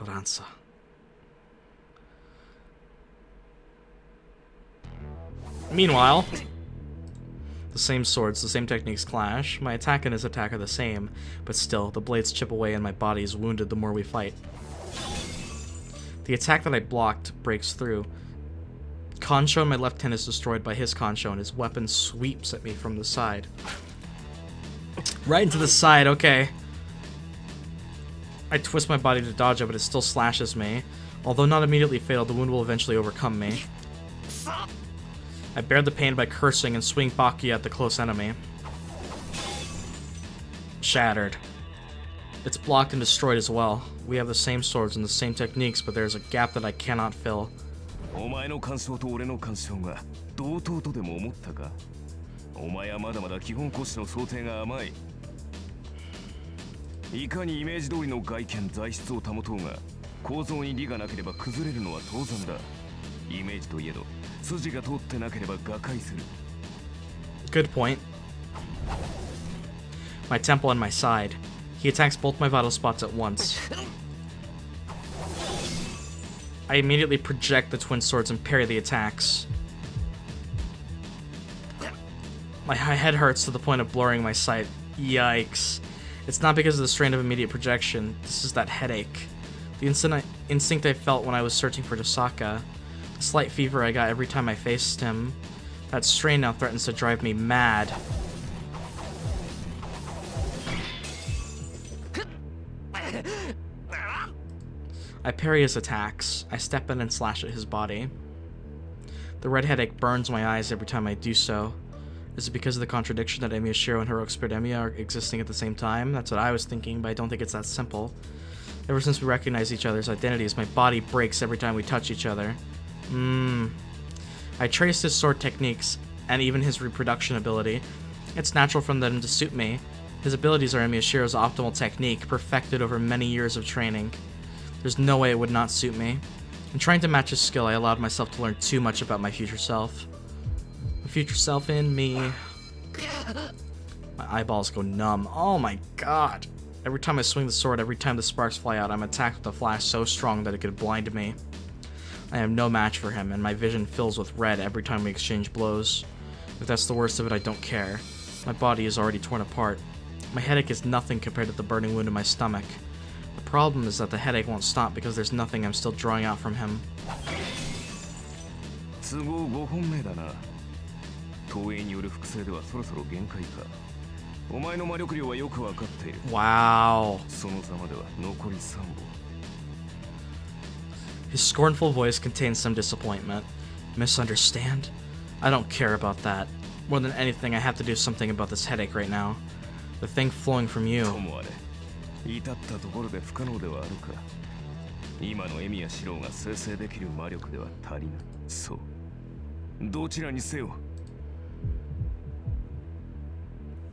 Ransa. Meanwhile, the same swords, the same techniques clash. My attack and his attack are the same, but still, the blades chip away and my body is wounded the more we fight. The attack that I blocked breaks through. Concho in my left hand is destroyed by his concho, and his weapon sweeps at me from the side. Right into the side, okay. I twist my body to dodge it, but it still slashes me. Although not immediately fatal, the wound will eventually overcome me. I bear the pain by cursing and swing Baki at the close enemy. Shattered. It's blocked and destroyed as well. We have the same swords and the same techniques, but there's a gap that I cannot fill. Good point. My temple and my side. He attacks both my vital spots at once. I immediately project the twin swords and parry the attacks. My head hurts to the point of blurring my sight. Yikes. It's not because of the strain of immediate projection. This is that headache. The instinct I felt when I was searching for Tosaka. The slight fever I got every time I faced him. That strain now threatens to drive me mad. I parry his attacks. I step in and slash at his body. The red headache burns my eyes every time I do so. Is it because of the contradiction that Emiya Shirou and Heroic Spirit Emiya are existing at the same time? That's what I was thinking, but I don't think it's that simple. Ever since we recognize each other's identities, my body breaks every time we touch each other. I traced his sword techniques, and even his reproduction ability. It's natural for them to suit me. His abilities are Emiya Shirou's optimal technique, perfected over many years of training. There's no way it would not suit me. In trying to match his skill, I allowed myself to learn too much about my future self. The future self in me. My eyeballs go numb. Oh my god. Every time I swing the sword, every time the sparks fly out, I'm attacked with a flash so strong that it could blind me. I am no match for him, and my vision fills with red every time we exchange blows. If that's the worst of it, I don't care. My body is already torn apart. My headache is nothing compared to the burning wound in my stomach. The problem is that the headache won't stop because there's nothing I'm still drawing out from him. Wow. His scornful voice contains some disappointment. Misunderstand? I don't care about that. More than anything, I have to do something about this headache right now. The thing flowing from you.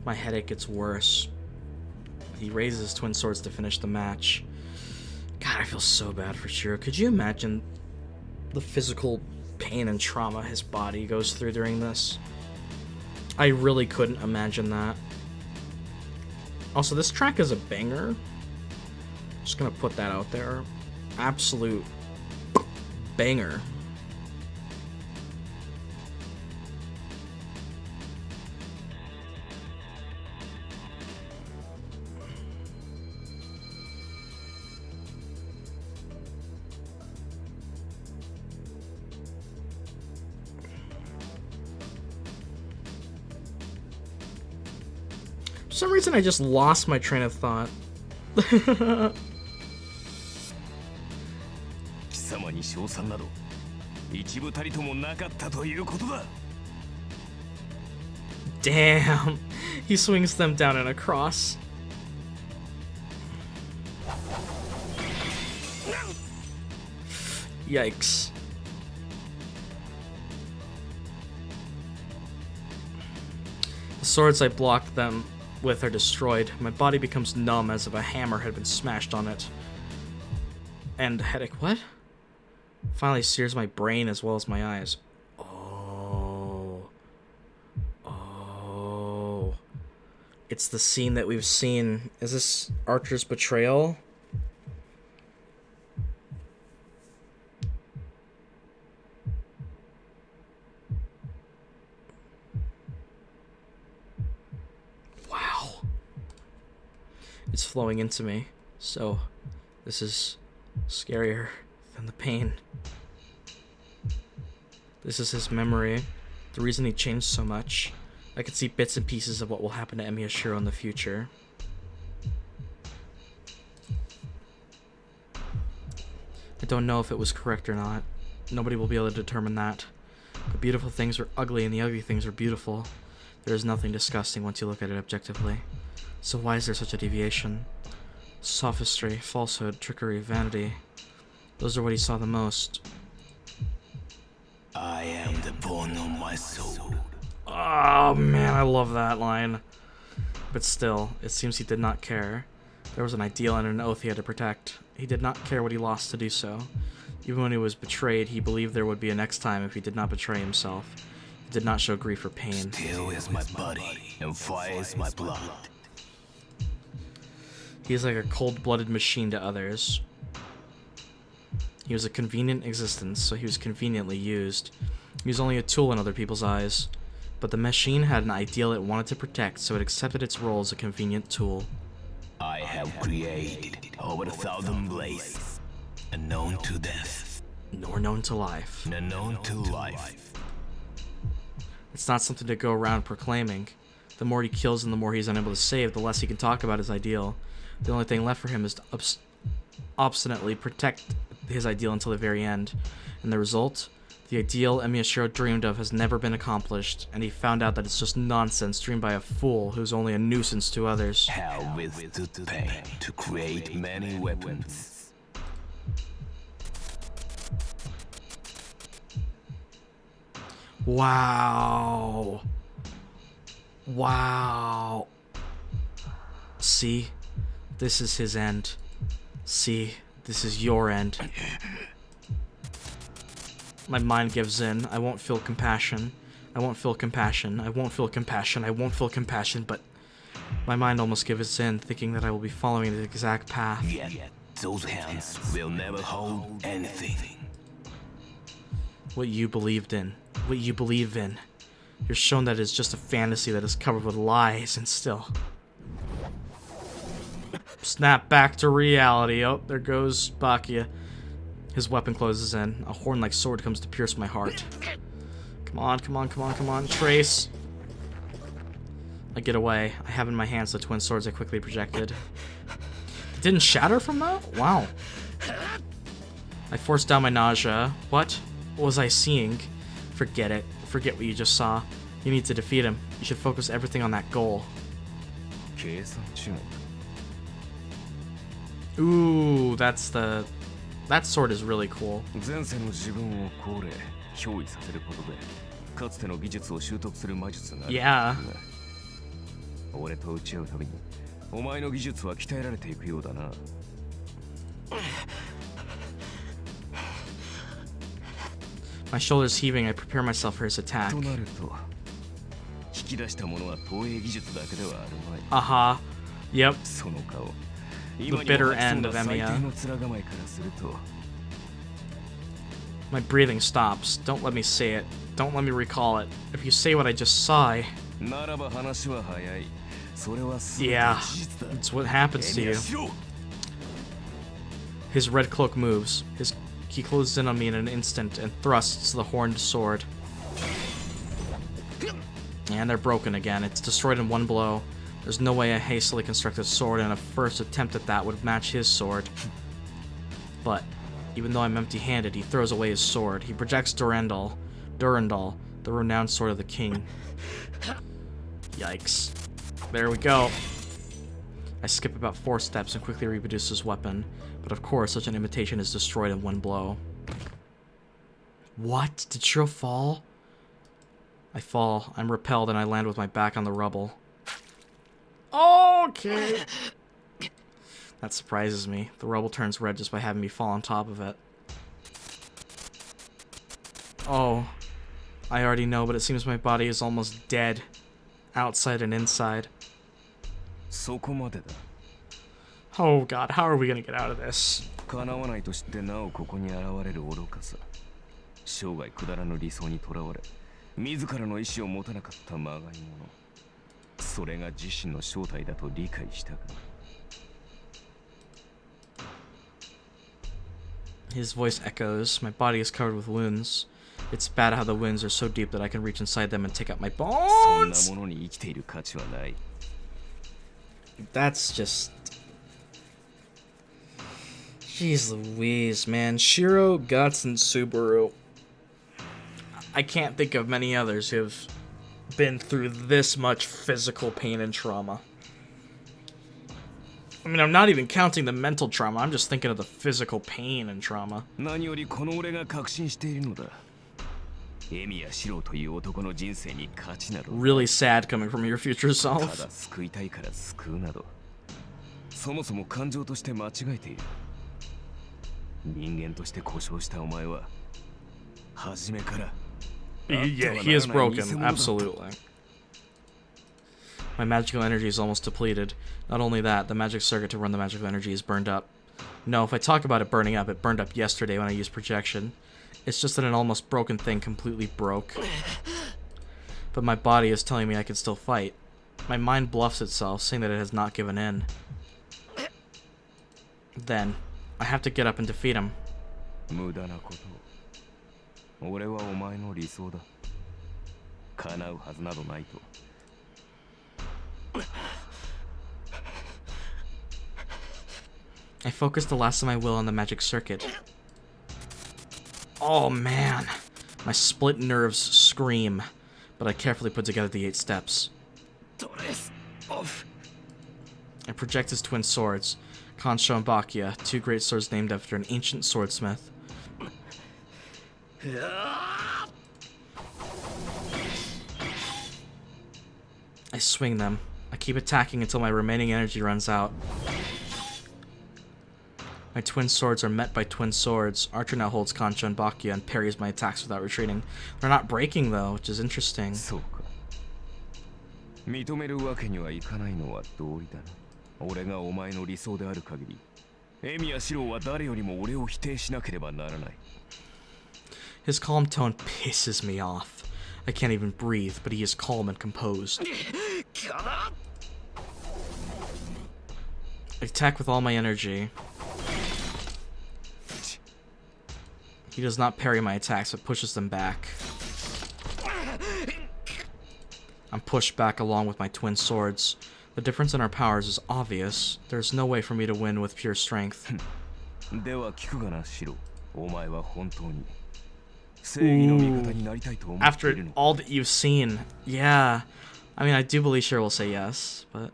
My headache gets worse. He raises his twin swords to finish the match. God, I feel so bad for Shirou. Could you imagine the physical pain and trauma his body goes through during this? I really couldn't imagine that. Also, this track is a banger. Just gonna put that out there. Absolute banger. For some reason, I just lost my train of thought. Damn, he swings them down in a cross. Yikes. The swords I blocked them with are destroyed. My body becomes numb as if a hammer had been smashed on it. And headache, what? Finally sears my brain as well as my eyes. Oh. It's the scene that we've seen. Is this Archer's betrayal? flowing into me. So, this is scarier than the pain. This is his memory. The reason he changed so much. I could see bits and pieces of what will happen to Emi Shirou in the future. I don't know if it was correct or not. Nobody will be able to determine that. The beautiful things are ugly and the ugly things are beautiful. There is nothing disgusting once you look at it objectively. So why is there such a deviation? Sophistry, falsehood, trickery, vanity. Those are what he saw the most. I am the bone of my soul. Oh man, I love that line. But still, it seems he did not care. There was an ideal and an oath he had to protect. He did not care what he lost to do so. Even when he was betrayed, he believed there would be a next time if he did not betray himself. He did not show grief or pain. Steel is my body, and fire is my blood. He is like a cold-blooded machine to others. He was a convenient existence, so he was conveniently used. He was only a tool in other people's eyes. But the machine had an ideal it wanted to protect, so it accepted its role as a convenient tool. I have created over 1,000 blades, unknown to death, Nor known to life. unknown to life. It's not something to go around proclaiming. The more he kills and the more he's unable to save, the less he can talk about his ideal. The only thing left for him is to obstinately protect his ideal until the very end. And the result? The ideal Emi Shirou dreamed of has never been accomplished, and he found out that it's just nonsense dreamed by a fool who's only a nuisance to others. Have withstood pain to create many weapons. Wow. Wow. See? This is his end. See? This is your end. My mind gives in. I won't feel compassion. I won't feel compassion. I won't feel compassion. I won't feel compassion, but my mind almost gives in, thinking that I will be following the exact path. Yet, those hands will never hold anything. What you believed in. What you believe in. You're shown that it's just a fantasy that is covered with lies, and still. Snap back to reality. Oh, there goes Bakia. His weapon closes in. A horn-like sword comes to pierce my heart. Come on, come on, come on, come on. Trace. I get away. I have in my hands the twin swords I quickly projected. It didn't shatter from that? Wow. I forced down my nausea. What was I seeing? Forget it. Forget what you just saw. You need to defeat him. You should focus everything on that goal. Ooh, that's the... That sword is really cool. Yeah. My shoulders heaving, I prepare myself for his attack. Aha. Yep. The bitter end of Emiya. My breathing stops. Don't let me say it. Don't let me recall it. If you say what I just saw, yeah, it's what happens to you. His red cloak moves. He closes in on me in an instant and thrusts the horned sword. And they're broken again. It's destroyed in one blow. There's no way a hastily constructed sword and a first attempt at that would match his sword. But even though I'm empty-handed, he throws away his sword. He projects Durandal, the renowned sword of the king. Yikes. There we go. I skip about 4 steps and quickly reproduce his weapon. But of course, such an imitation is destroyed in one blow. What? Did Shirou fall? I fall. I'm repelled and I land with my back on the rubble. Okay. That surprises me. The rubble turns red just by having me fall on top of it. Oh. I already know, but it seems my body is almost dead. Outside and inside. Oh god, how are we gonna get out of this? His voice echoes. My body is covered with wounds. It's bad how the wounds are so deep that I can reach inside them and take out my bones. That's just... Jeez Louise, man. Shirou, Guts, and Subaru. I can't think of many others who have been through this much physical pain and trauma. I mean, I'm not even counting the mental trauma. I'm just thinking of the physical pain and trauma. Really sad coming from your future self. Yeah, he is broken, absolutely. My magical energy is almost depleted. Not only that, the magic circuit to run the magical energy is burned up. No, if I talk about it burning up, it burned up yesterday when I used projection. It's just that an almost broken thing completely broke. But my body is telling me I can still fight. My mind bluffs itself, saying that it has not given in. Then, I have to get up and defeat him. I focus the last of my will on the magic circuit. Oh man, my split nerves scream, but I carefully put together the 8 steps. I project his twin swords, Kansho and Bakya, 2 great swords named after an ancient swordsmith. I swing them. I keep attacking until my remaining energy runs out. My twin swords are met by twin swords. Archer now holds Kansho and Bakya and parries my attacks without retreating. They're not breaking though, which is interesting. His calm tone pisses me off. I can't even breathe, but he is calm and composed. I attack with all my energy. He does not parry my attacks, but pushes them back. I'm pushed back along with my twin swords. The difference in our powers is obvious. There's no way for me to win with pure strength. Ooh. After all that you've seen, yeah. I mean, I do believe Shirou will say yes, but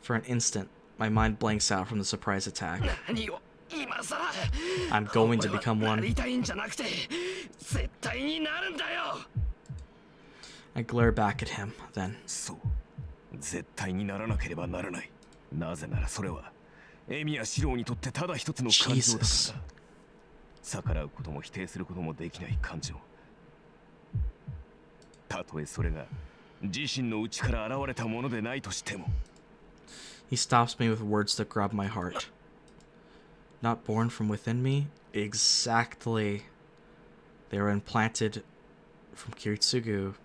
for an instant, my mind blanks out from the surprise attack. I'm going to become one. I glare back at him, then. Jesus. He stops me with words that grab my heart. Not born from within me? Exactly. They were implanted from Kiritsugu.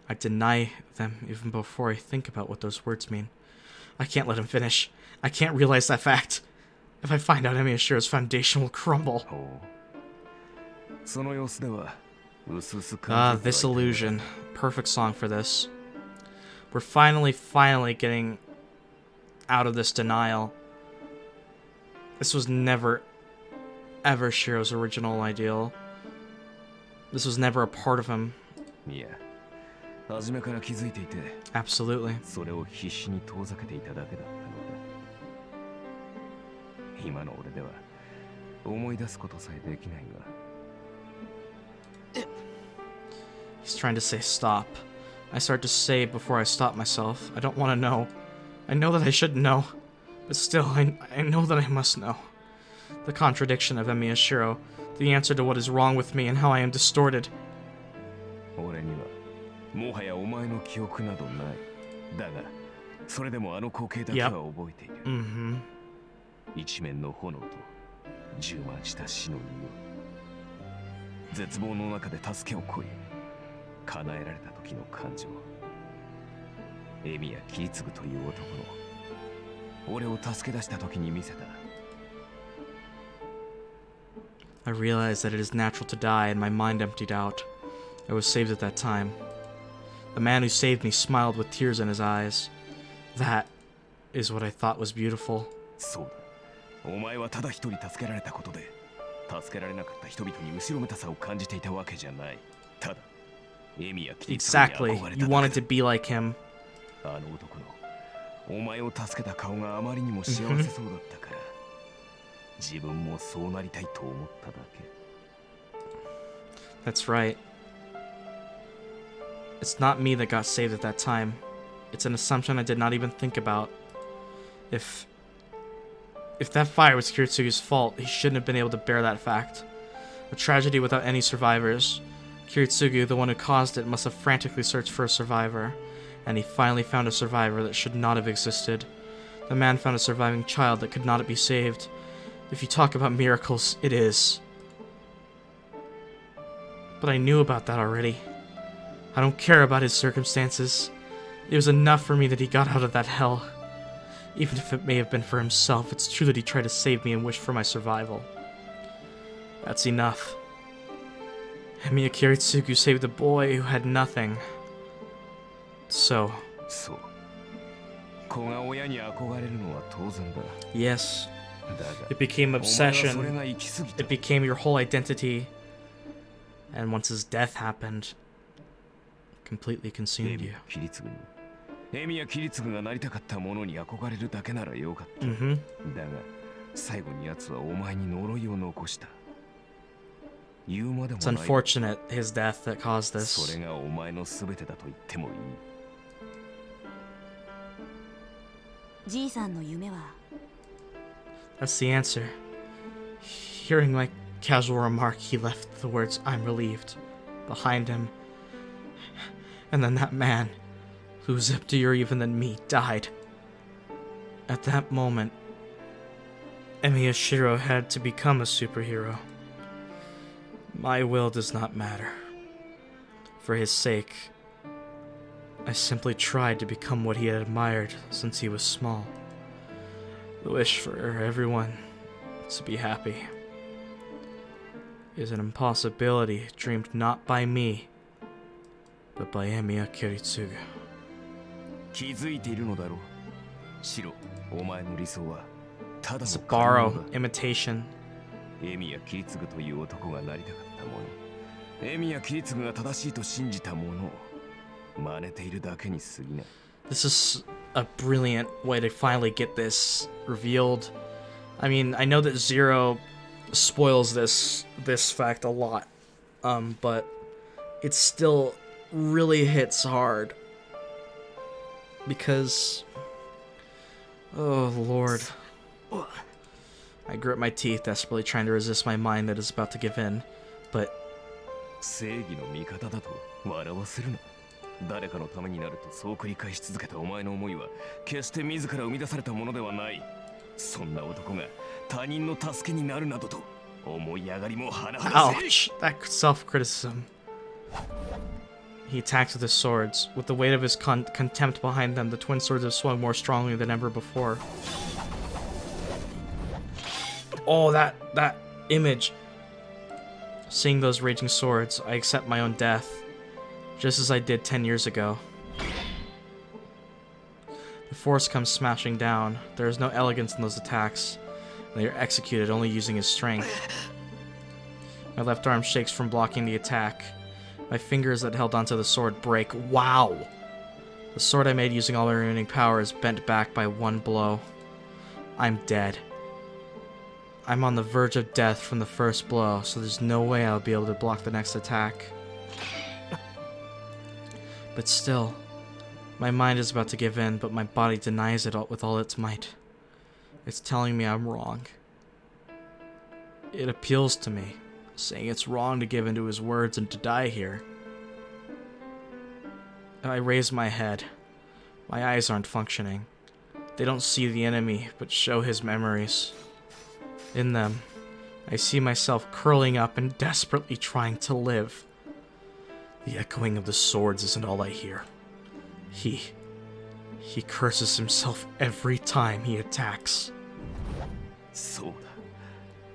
I deny them even before I think about what those words mean. I can't let him finish. I can't realize that fact. If I find out Emiya Shirou's foundation will crumble. Ah, this illusion. Perfect song for this. We're finally getting out of this denial. This was never, ever Shirou's original ideal. This was never a part of him. Yeah. Absolutely. He's trying to say stop. I start to say before I stop myself. I don't want to know. I know that I shouldn't know. But still, I know that I must know. The contradiction of Emiya Shirou. The answer to what is wrong with me and how I am distorted. Yep. Mm-hmm. I realized that it is natural to die, and my mind emptied out. I was saved at that time. The man who saved me smiled with tears in his eyes. That is what I thought was beautiful. そうだ。お前はただ一人助けられたことで、助けられなかった人々に後ろめたさを感じていたわけじゃない。ただ、エミやキリツに憧れただけだ。Exactly. You wanted to be like him. あの男のお前を助けた顔があまりにも幸せそうだったから、自分もそうなりたいと思っただけ。That's right. It's not me that got saved at that time. It's an assumption I did not even think about. If that fire was Kiritsugu's fault, he shouldn't have been able to bear that fact. A tragedy without any survivors. Kiritsugu, the one who caused it, must have frantically searched for a survivor. And he finally found a survivor that should not have existed. The man found a surviving child that could not be saved. If you talk about miracles, it is. But I knew about that already. I don't care about his circumstances. It was enough for me that he got out of that hell. Even if it may have been for himself, it's true that he tried to save me and wished for my survival. That's enough. Emiya Kiritsugu saved a boy who had nothing. So. Yes. It became obsession. It became your whole identity. And once his death happened, completely consumed you. エミやキリツグがなりたかったものに憧れるだけならよかった。だが、最後に奴はお前に呪いを残した。言うまでもない。It's unfortunate his death that caused this. それがお前の全てだと言ってもいい。じいさんの夢は That's the answer. Hearing my casual remark, he left the words, "I'm relieved," behind him. And then that man, who was emptier even than me, died. At that moment, Emiya Shirou had to become a superhero. My will does not matter. For his sake, I simply tried to become what he had admired since he was small. The wish for everyone to be happy is an impossibility dreamed not by me, but by Emiya Kiritsugu. 気づいているのだろう。シロ、お前の理想はただの It's a borrow, imitation. エミやキリツグという男がなりたかったもの、エミやキリツグが正しいと信じたものを真似ているだけに過ぎない。This is a brilliant way to finally get this revealed. I mean, I know that Zero spoils this fact a lot, but it still really hits hard. Because, oh Lord, I grit my teeth, desperately trying to resist my mind that is about to give in, but 正義の味方だと笑わせるな。誰かのためになるとそう繰り返し続けたお前の思いは決して自ら生み出されたものではない。そんな男が他人の助けになるなどと思い上がりも甚だしい。 ouch, that self-criticism. He attacks with his swords. With the weight of his contempt behind them, the twin swords have swung more strongly than ever before. Oh, that image. Seeing those raging swords, I accept my own death, just as I did 10 years ago. The force comes smashing down. There is no elegance in those attacks. They are executed only using his strength. My left arm shakes from blocking the attack. My fingers that held onto the sword break. Wow! The sword I made using all my remaining power is bent back by one blow. I'm dead. I'm on the verge of death from the first blow, so there's no way I'll be able to block the next attack. But still, my mind is about to give in, but my body denies it with all its might. It's telling me I'm wrong. It appeals to me, saying it's wrong to give in to his words and to die here. I raise my head. My eyes aren't functioning. They don't see the enemy, but show his memories. In them, I see myself curling up and desperately trying to live. The echoing of the swords isn't all I hear. He curses himself every time he attacks. そう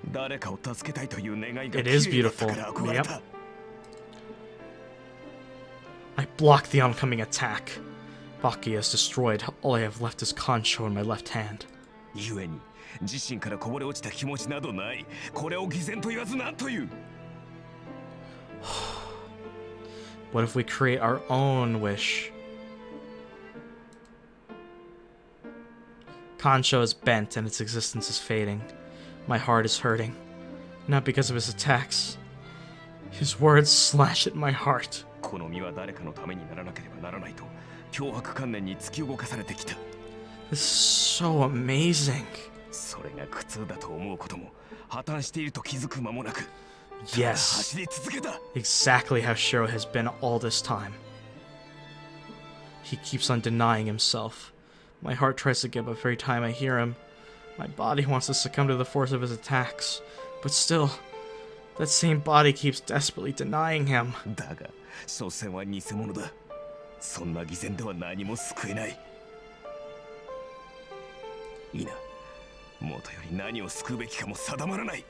だ。誰かを助けたいという願いが It is 綺麗だったか beautiful. ら憧れ Yep. た。 I block the oncoming attack. Baki has destroyed. All I have left is Kancho in my left hand. 故に自身からこぼれ落ちた気持ちなどない。これを偽善と言わず何という。 What if we create our own wish? Kancho is bent and its existence is fading. My heart is hurting. Not because of his attacks. His words slash at my heart. この身は誰かのためにならなければならないと脅迫観念に突き動かされてきた。 This is so amazing. それが苦痛だと思うことも破綻していると気づく間もなく Yes. 走り続けた。 Exactly how Shirou has been all this time. He keeps on denying himself. My heart tries to give up every time I hear him. My body wants to succumb to the force of his attacks. But still, that same body keeps desperately denying him. だが所詮は偽物だ。そんな偽善では何も救えない。いいな。もとより何を救うべきかも定まらない。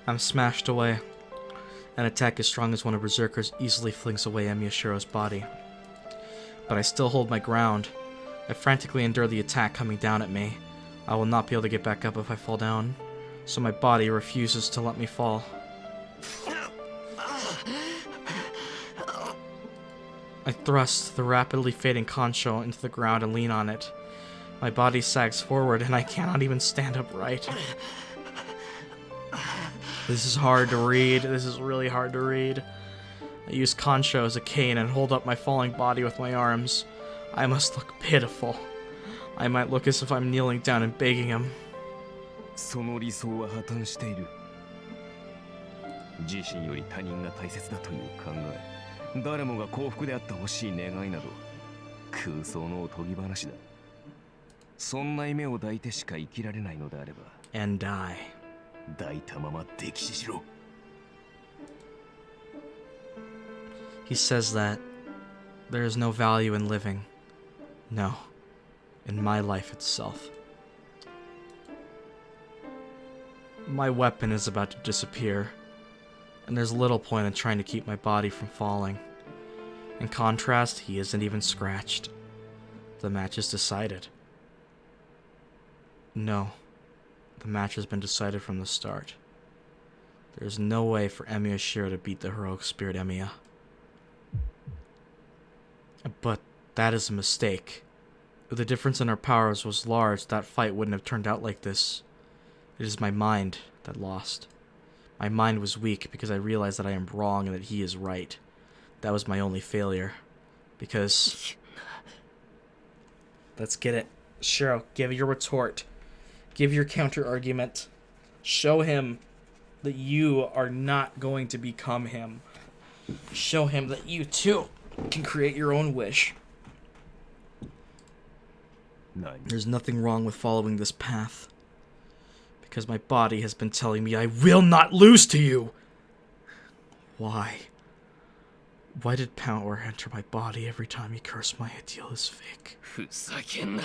I'm smashed away. An attack as strong as one of Berserker's easily flings away Emiya-Shirou's body. But I still hold my ground. I frantically endure the attack coming down at me. I will not be able to get back up if I fall down, so my body refuses to let me fall. I thrust the rapidly fading Kancho into the ground and lean on it. My body sags forward and I cannot even stand upright. This is hard to read. This is really hard to read. I use Kancho as a cane and hold up my falling body with my arms. I must look pitiful. I might look as if I'm kneeling down and begging him. その理想は破綻している。自身より他人が大切だという考え、誰もが幸福であってほしい願いなど空想のおとぎ話だ。そんな夢を抱いてしか生きられないのであれば And die. 抱いたまま溺死しろ。 He says that there is no value in living. No. In my life itself. My weapon is about to disappear, and there's little point in trying to keep my body from falling. In contrast, he isn't even scratched. The match is decided. No. The match has been decided from the start. There is no way for Emiya Shirou to beat the heroic spirit Emiya. But that is a mistake. If the difference in our powers was large, that fight wouldn't have turned out like this. It is my mind that lost. My mind was weak because I realized that I am wrong and that he is right. That was my only failure. Because... Let's get it. Shirou, give your retort. Give your counter-argument. Show him that you are not going to become him. Show him that you, too, can create your own wish. There's nothing wrong with following this path. Because my body has been telling me I will not lose to you! Why? Why did power enter my body every time you curse my ideal is fake? ふざけんな。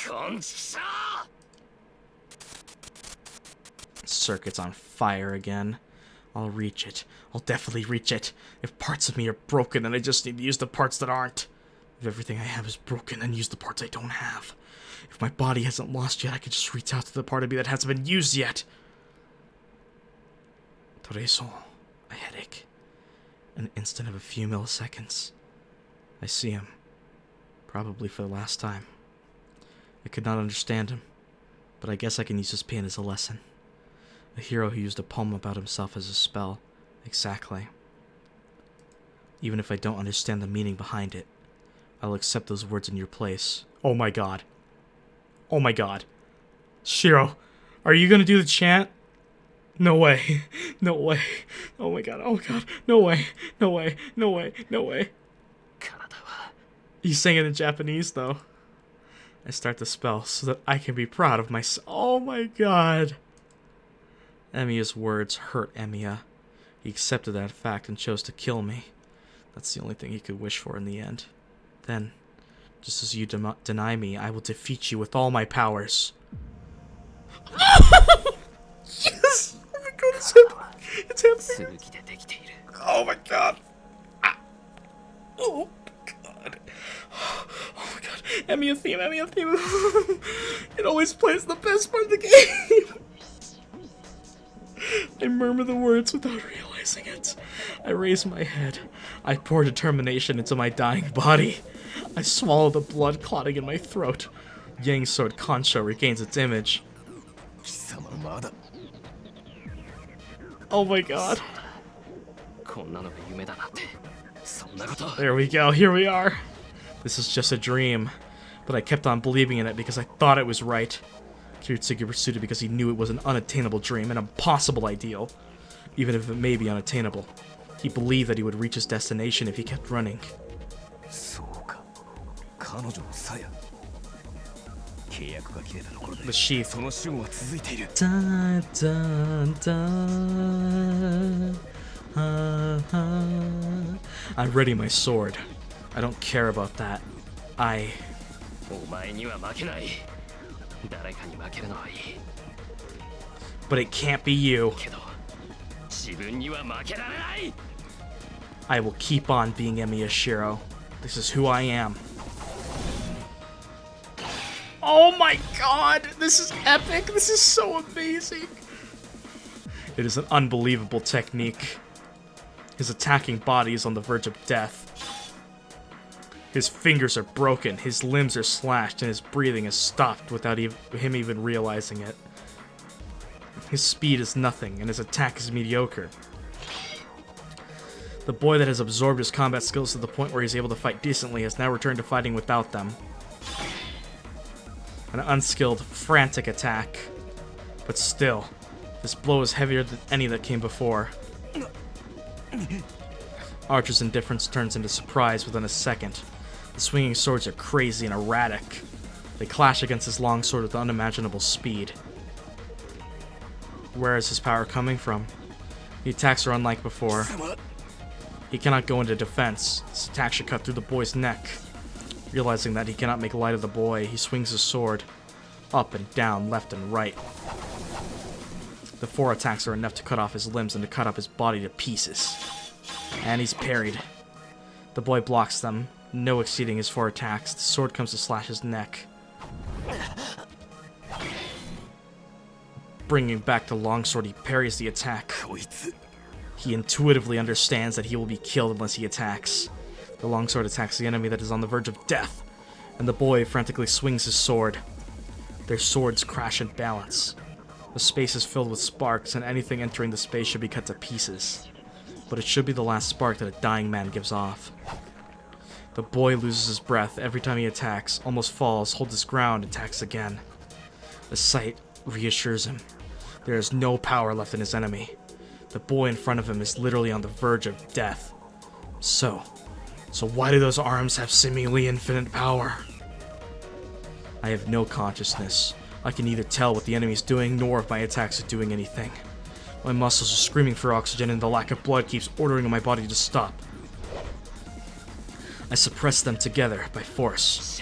こんちくしょう。 Circuit's on fire again. I'll reach it. I'll definitely reach it. If parts of me are broken, then I just need to use the parts that aren't. If everything I have is broken, then use the parts I don't have. If my body hasn't lost yet, I can just reach out to the part of me that hasn't been used yet. Toreso, a headache. An instant of a few milliseconds. I see him. Probably for the last time. I could not understand him, but I guess I can use his pain as a lesson. A hero who used a poem about himself as a spell. Exactly. Even if I don't understand the meaning behind it, I'll accept those words in your place. Oh my god. Oh my god. Shirou, are you gonna do the chant? No way. No way. Oh my god. Oh god. No way. No way. No way. No way. He's saying it in Japanese, though. I start the spell so that I can be proud of myself. Oh my god. Emiya's words hurt Emiya. He accepted that fact and chose to kill me. That's the only thing he could wish for in the end. Then, just as you deny me, I will defeat you with all my powers. Yes! Oh my god, it's happening! It's happening! Oh my god! Ah. Oh my god! Oh my god! Emiya theme, Emiya theme! It always plays the best part of the game! I murmur the words without realizing it. I raise my head. I pour determination into my dying body. I swallow the blood clotting in my throat. Yang's sword Kansho regains its image. Oh my god. There we go, here we are. This is just a dream. But I kept on believing in it because I thought it was right. Kirutsugu pursued it because he knew it was an unattainable dream, an impossible ideal. Even if it may be unattainable. He believed that he would reach his destination if he kept running. The sheath. Dun, dun, dun. I ready my sword. I don't care about that. But it can't be you. I will keep on being Emiya Shirou. This is who I am. Oh my god! This is epic! This is so amazing! It is an unbelievable technique. His attacking body is on the verge of death. His fingers are broken, his limbs are slashed, and his breathing is stopped without him even realizing it. His speed is nothing, and his attack is mediocre. The boy that has absorbed his combat skills to the point where he's able to fight decently has now returned to fighting without them. An unskilled, frantic attack. But still, this blow is heavier than any that came before. Archer's indifference turns into surprise within a second. The swinging swords are crazy and erratic. They clash against his long sword with unimaginable speed. Where is his power coming from? The attacks are unlike before. He cannot go into defense. His attack should cut through the boy's neck. Realizing that he cannot make light of the boy, he swings his sword up and down, left and right. The 4 attacks are enough to cut off his limbs and to cut up his body to pieces. And he's parried. The boy blocks them, no exceeding his 4 attacks. The sword comes to slash his neck. Bringing back the longsword, he parries the attack. He intuitively understands that he will be killed unless he attacks. The longsword attacks the enemy that is on the verge of death, and the boy frantically swings his sword. Their swords crash and balance. The space is filled with sparks, and anything entering the space should be cut to pieces. But it should be the last spark that a dying man gives off. The boy loses his breath every time he attacks, almost falls, holds his ground, attacks again. The sight reassures him. There is no power left in his enemy. The boy in front of him is literally on the verge of death. So why do those arms have seemingly infinite power? I have no consciousness. I can neither tell what the enemy is doing, nor if my attacks are doing anything. My muscles are screaming for oxygen, and the lack of blood keeps ordering my body to stop. I suppress them together by force.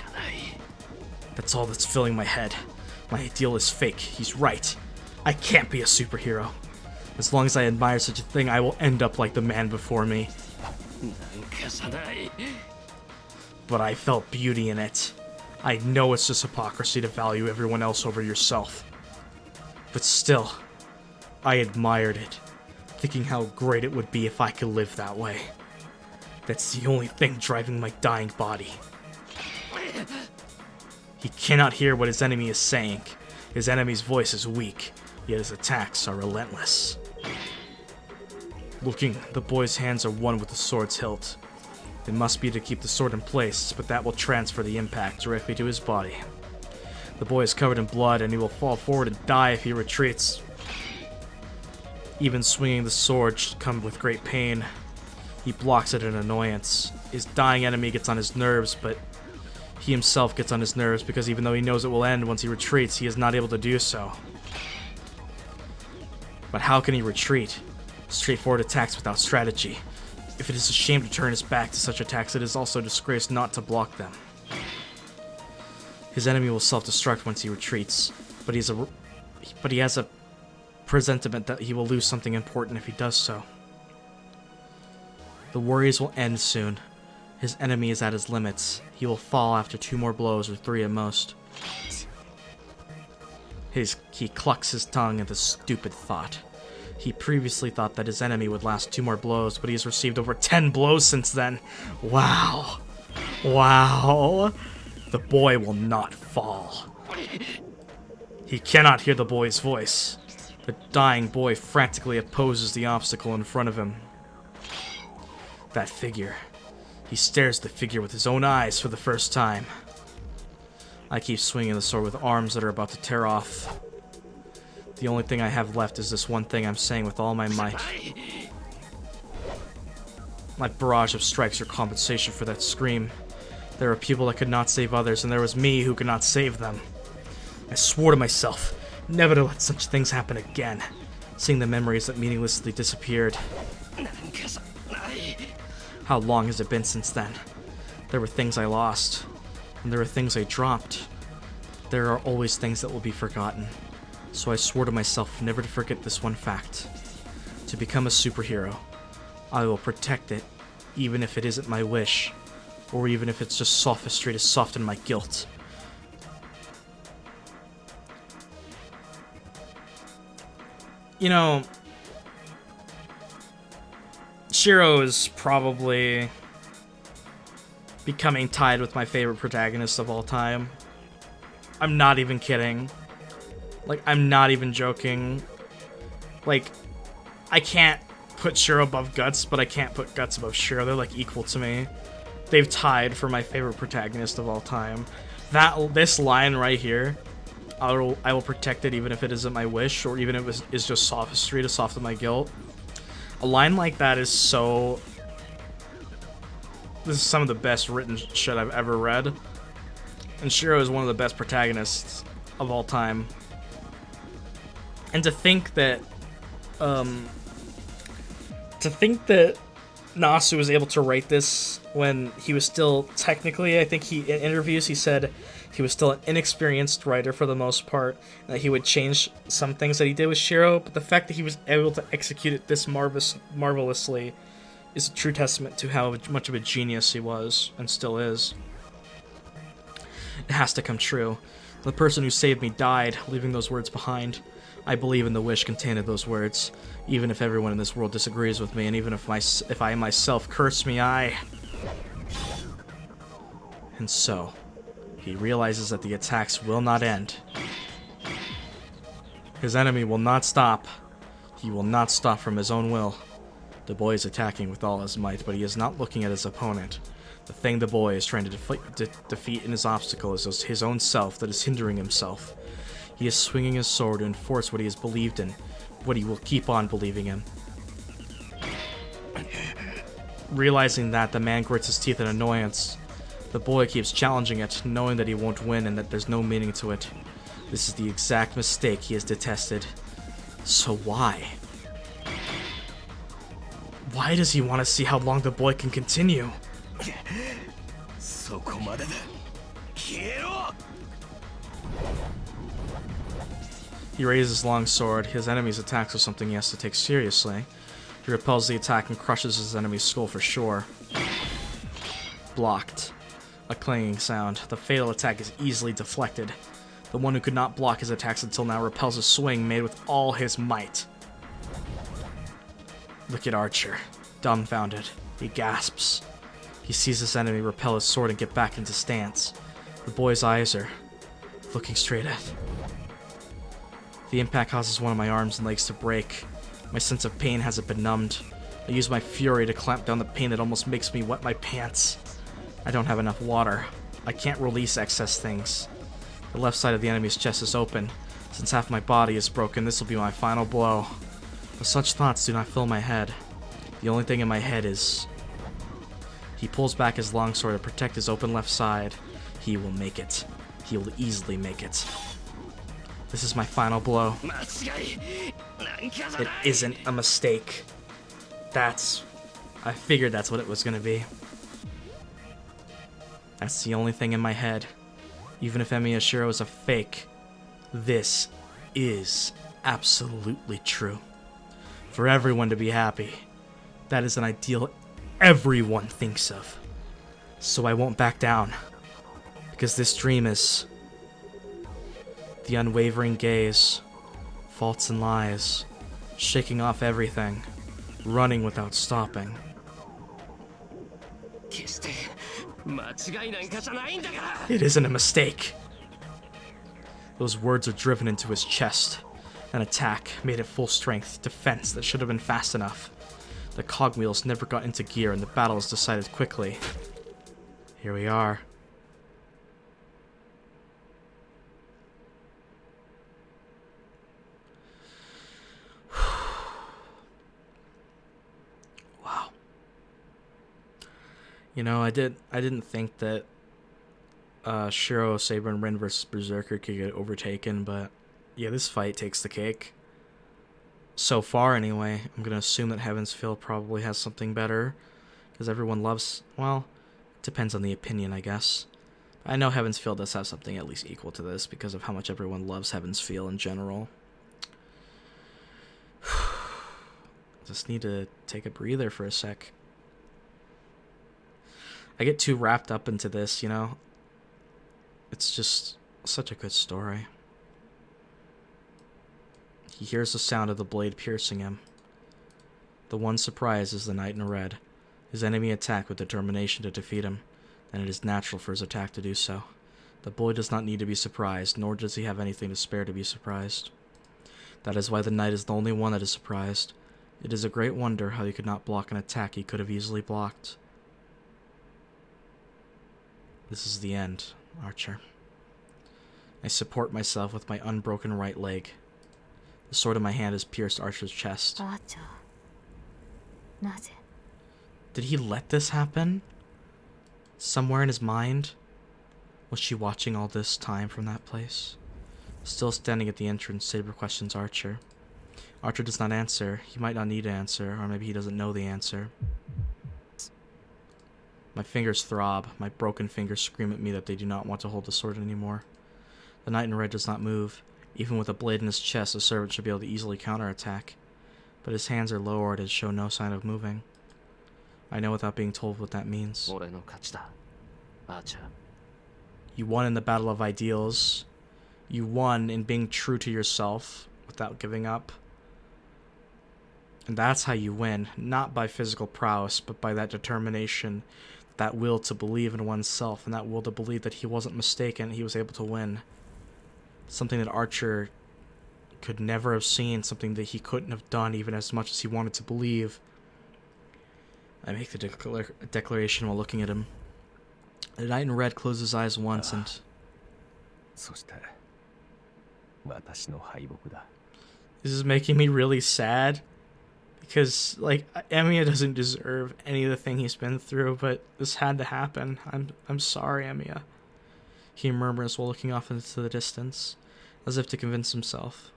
That's all that's filling my head. My ideal is fake. He's right. I can't be a superhero. As long as I admire such a thing, I will end up like the man before me. But I felt beauty in it. I know it's just hypocrisy to value everyone else over yourself. But still, I admired it, thinking how great it would be if I could live that way. That's the only thing driving my dying body. He cannot hear what his enemy is saying. His enemy's voice is weak, yet his attacks are relentless. Looking, the boy's hands are one with the sword's hilt. It must be to keep the sword in place, but that will transfer the impact directly to his body. The boy is covered in blood, and he will fall forward and die if he retreats. Even swinging the sword should come with great pain. He blocks it in annoyance. His dying enemy gets on his nerves, but he himself gets on his nerves because even though he knows it will end once he retreats, he is not able to do so. But how can he retreat? Straightforward attacks without strategy. If it is a shame to turn his back to such attacks, it is also a disgrace not to block them. His enemy will self-destruct once he retreats, but he has a presentiment that he will lose something important if he does so. The worries will end soon. His enemy is at his limits. He will fall after 2 more blows or 3 at most. He clucks his tongue at the stupid thought. He previously thought that his enemy would last 2 more blows, but he has received over 10 blows since then. Wow. Wow. The boy will not fall. He cannot hear the boy's voice. The dying boy frantically opposes the obstacle in front of him. That figure. He stares at the figure with his own eyes for the first time. I keep swinging the sword with arms that are about to tear off. The only thing I have left is this one thing I'm saying with all my might. My barrage of strikes are compensation for that scream. There are people that could not save others, and there was me who could not save them. I swore to myself never to let such things happen again, seeing the memories that meaninglessly disappeared. How long has it been since then? There were things I lost, and there were things I dropped. There are always things that will be forgotten, so I swore to myself never to forget this one fact. To become a superhero, I will protect it, even if it isn't my wish, or even if it's just sophistry to soften my guilt. You know, Shirou is probably becoming tied with my favorite protagonist of all time. I'm not even kidding. Like, I'm not even joking. Like, I can't put Shirou above Guts, but I can't put Guts above Shirou. They're, like, equal to me. They've tied for my favorite protagonist of all time. This line right here, I will protect it even if it isn't my wish, or even if it is just sophistry to soften my guilt. A line like that is so... This is some of the best written shit I've ever read. And Shirou is one of the best protagonists of all time. And to think that... Nasu was able to write this when he was still technically, I think in interviews he said he was still an inexperienced writer for the most part, and that he would change some things that he did with Shirou, but the fact that he was able to execute it this marvelously is a true testament to how much of a genius he was, and still is. It has to come true. The person who saved me died, leaving those words behind. I believe in the wish contained in those words, even if everyone in this world disagrees with me, and even if I myself curse me, And so, he realizes that the attacks will not end. His enemy will not stop. He will not stop from his own will. The boy is attacking with all his might, but he is not looking at his opponent. The thing the boy is trying to defeat in his obstacle is his own self that is hindering himself. He is swinging his sword to enforce what he has believed in, what he will keep on believing in. Realizing that, the man grits his teeth in annoyance. The boy keeps challenging it, knowing that he won't win and that there's no meaning to it. This is the exact mistake he has detested. So why? Why does he want to see how long the boy can continue? He raises his long sword. His enemy's attacks are something he has to take seriously. He repels the attack and crushes his enemy's skull for sure. Blocked. A clanging sound. The fatal attack is easily deflected. The one who could not block his attacks until now repels a swing made with all his might. Look at Archer. Dumbfounded. He gasps. He sees his enemy repel his sword and get back into stance. The boy's eyes are looking straight at. The impact causes one of my arms and legs to break. My sense of pain hasn't been numbed. I use my fury to clamp down the pain that almost makes me wet my pants. I don't have enough water. I can't release excess things. The left side of the enemy's chest is open. Since half my body is broken, this will be my final blow. But such thoughts do not fill my head. The only thing in my head is... He pulls back his longsword to protect his open left side. He will make it. He will easily make it. This is my final blow. It isn't a mistake. That's I figured that's what it was gonna be. That's the only thing in my head. Even if Emiya Shirou is a fake, this is absolutely true. For everyone to be happy, that is an ideal everyone thinks of. So I won't back down, because this dream is the unwavering gaze, faults and lies, shaking off everything, running without stopping. It isn't a mistake. Those words are driven into his chest. An attack made at full strength, defense that should have been fast enough. The cogwheels never got into gear and the battle was decided quickly. Here we are. Wow. You know, I didn't think that Shirou, Saber, and Rin versus Berserker could get overtaken, but yeah, this fight takes the cake. So far, anyway. I'm gonna assume that Heaven's Field probably has something better, because everyone loves, well, it depends on the opinion, I guess. I know Heaven's Field does have something at least equal to this, because of how much everyone loves Heaven's Field in general. Just need to take a breather for a sec. I get too wrapped up into this, you know? It's just such a good story. He hears the sound of the blade piercing him. The one surprise is the knight in red. His enemy attacked with determination to defeat him, and it is natural for his attack to do so. The boy does not need to be surprised, nor does he have anything to spare to be surprised. That is why the knight is the only one that is surprised. It is a great wonder how he could not block an attack he could have easily blocked. This is the end, Archer. I support myself with my unbroken right leg. The sword in my hand has pierced Archer's chest. Did he let this happen? Somewhere in his mind? Was she watching all this time from that place? Still standing at the entrance, Saber questions Archer. Archer does not answer. He might not need to answer, or maybe he doesn't know the answer. My fingers throb. My broken fingers scream at me that they do not want to hold the sword anymore. The knight in red does not move. Even with a blade in his chest, a servant should be able to easily counterattack. But his hands are lowered and show no sign of moving. I know without being told what that means. You won in the battle of ideals. You won in being true to yourself without giving up. And that's how you win, not by physical prowess, but by that determination, that will to believe in oneself, and that will to believe that he wasn't mistaken, he was able to win. Something that Archer could never have seen, something that he couldn't have done even as much as he wanted to believe. I make the declaration while looking at him. The knight in red closes his eyes once and... This is making me really sad. Because, like, Emiya doesn't deserve any of the thing he's been through, but this had to happen. I'm sorry, Emiya. He murmurs while looking off into the distance, as if to convince himself.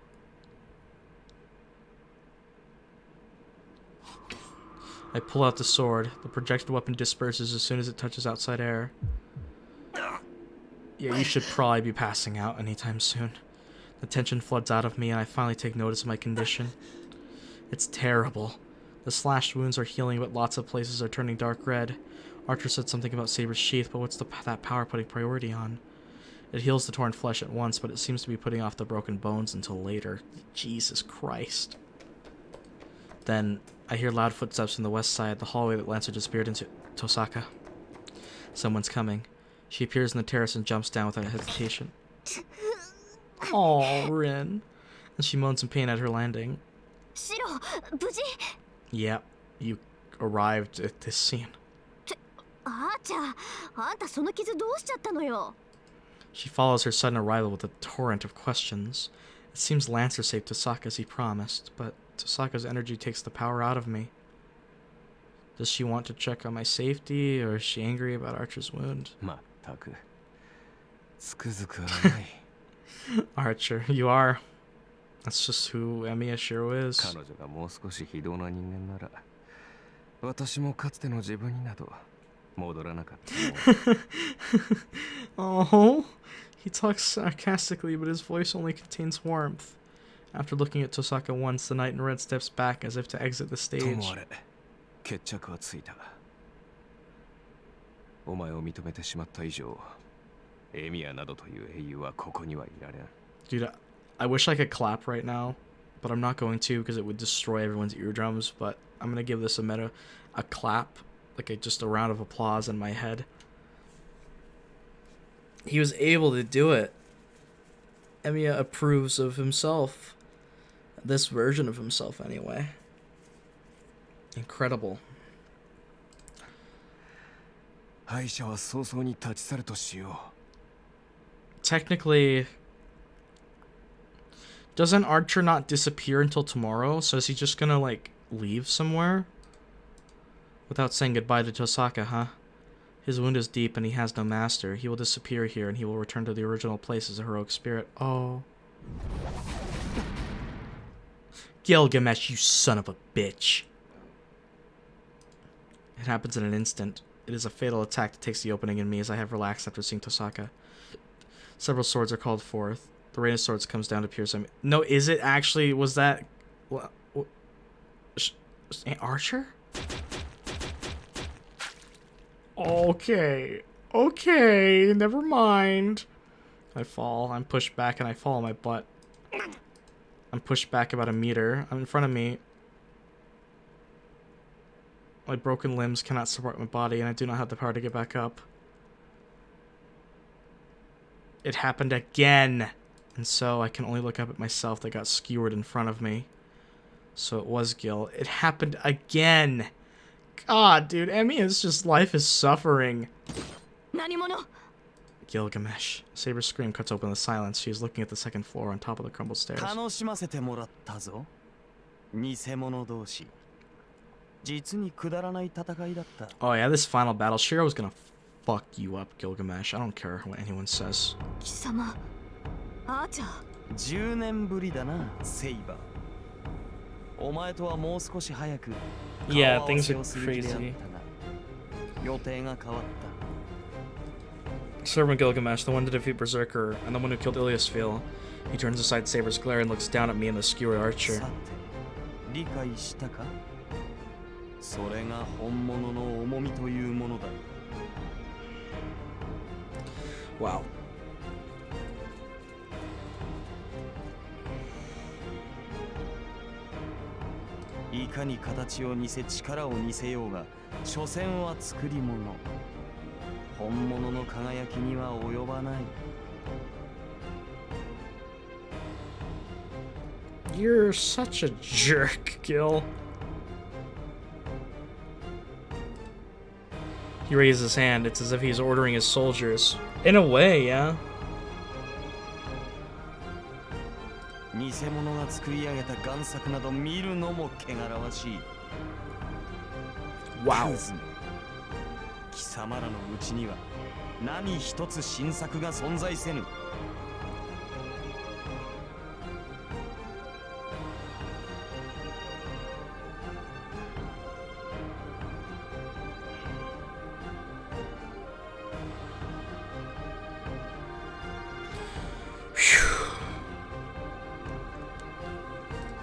I pull out the sword. The projected weapon disperses as soon as it touches outside air. Yeah, you should probably be passing out anytime soon. The tension floods out of me, and I finally take notice of my condition. It's terrible. The slashed wounds are healing, but lots of places are turning dark red. Archer said something about Saber's sheath, but what's that power putting priority on? It heals the torn flesh at once, but it seems to be putting off the broken bones until later. Jesus Christ. Then, I hear loud footsteps from the west side, the hallway that Lancer disappeared into. Tosaka. Someone's coming. She appears in the terrace and jumps down without hesitation. Aw, Rin. And she moans in pain at her landing. Shirou, Yep, you arrived at this scene. She follows her sudden arrival with a torrent of questions. It seems Lancer saved Tosaka as he promised, but Tosaka's energy takes the power out of me. Does she want to check on my safety, or is she angry about Archer's wound? Archer, you are. That's just who Emiya Shirou is. 私もかつての自分になど戻らなかったも Oh, he talks sarcastically, but his voice only contains warmth. After looking at Tosaka once, the knight in red steps back as if to exit the と stage. もあれ決着はついたお前を認めてしまった以上エミヤなどという英雄はここにはいられん Dude, I wish I could clap right now, but I'm not going to because it would destroy everyone's eardrums. But I'm gonna give this a clap, like just a round of applause in my head. He was able to do it. Emiya approves of himself. This version of himself, anyway. Incredible. 敗者は早々に立ち去るとしよ Technically, doesn't Archer not disappear until tomorrow? So is he just gonna, like, leave somewhere? Without saying goodbye to Tosaka, huh? His wound is deep and he has no master. He will disappear here and he will return to the original place as a heroic spirit. Oh. Gilgamesh, you son of a bitch. It happens in an instant. It is a fatal attack that takes the opening in me as I have relaxed after seeing Tosaka. Several swords are called forth. The rain of swords comes down to pierce him. No, is it actually... Was that... Archer? Okay. Okay, never mind. I fall. I'm pushed back and I fall on my butt. I'm pushed back about a meter. I'm in front of me. My broken limbs cannot support my body, and I do not have the power to get back up. It happened again! And so I can only look up at myself that got skewered in front of me. So it was Gil. It happened again! God, dude, Emiya's just life is suffering. Gilgamesh. Saber's scream cuts open the silence. She is looking at the second floor on top of the crumbled stairs. Oh yeah, this final battle, Shirou was gonna fuck you up, Gilgamesh. I don't care what anyone says. 10年ぶりだな、セイバー。お前とはもう少し早く Yeah, things are crazy. 予定が変わった。 Servant Gilgamesh, the one to defeat Berserker, and the one who killed Iliasfil. He turns aside Saber's glare and looks down at me and the skewered archer. さて、理解したか？それが本物の重みというものだ。 Wow.いかに形を似せ力を似せようが、所詮は作り物。本物の輝きには及ばない。 You're such a jerk, Gil. He raises his hand. It's as if he's ordering his soldiers. In a way, yeah. 偽物が作り上げた贋作など見るのも汚らわしい。 Wow. 貴様らのうちには何一つ新作が存在せぬ。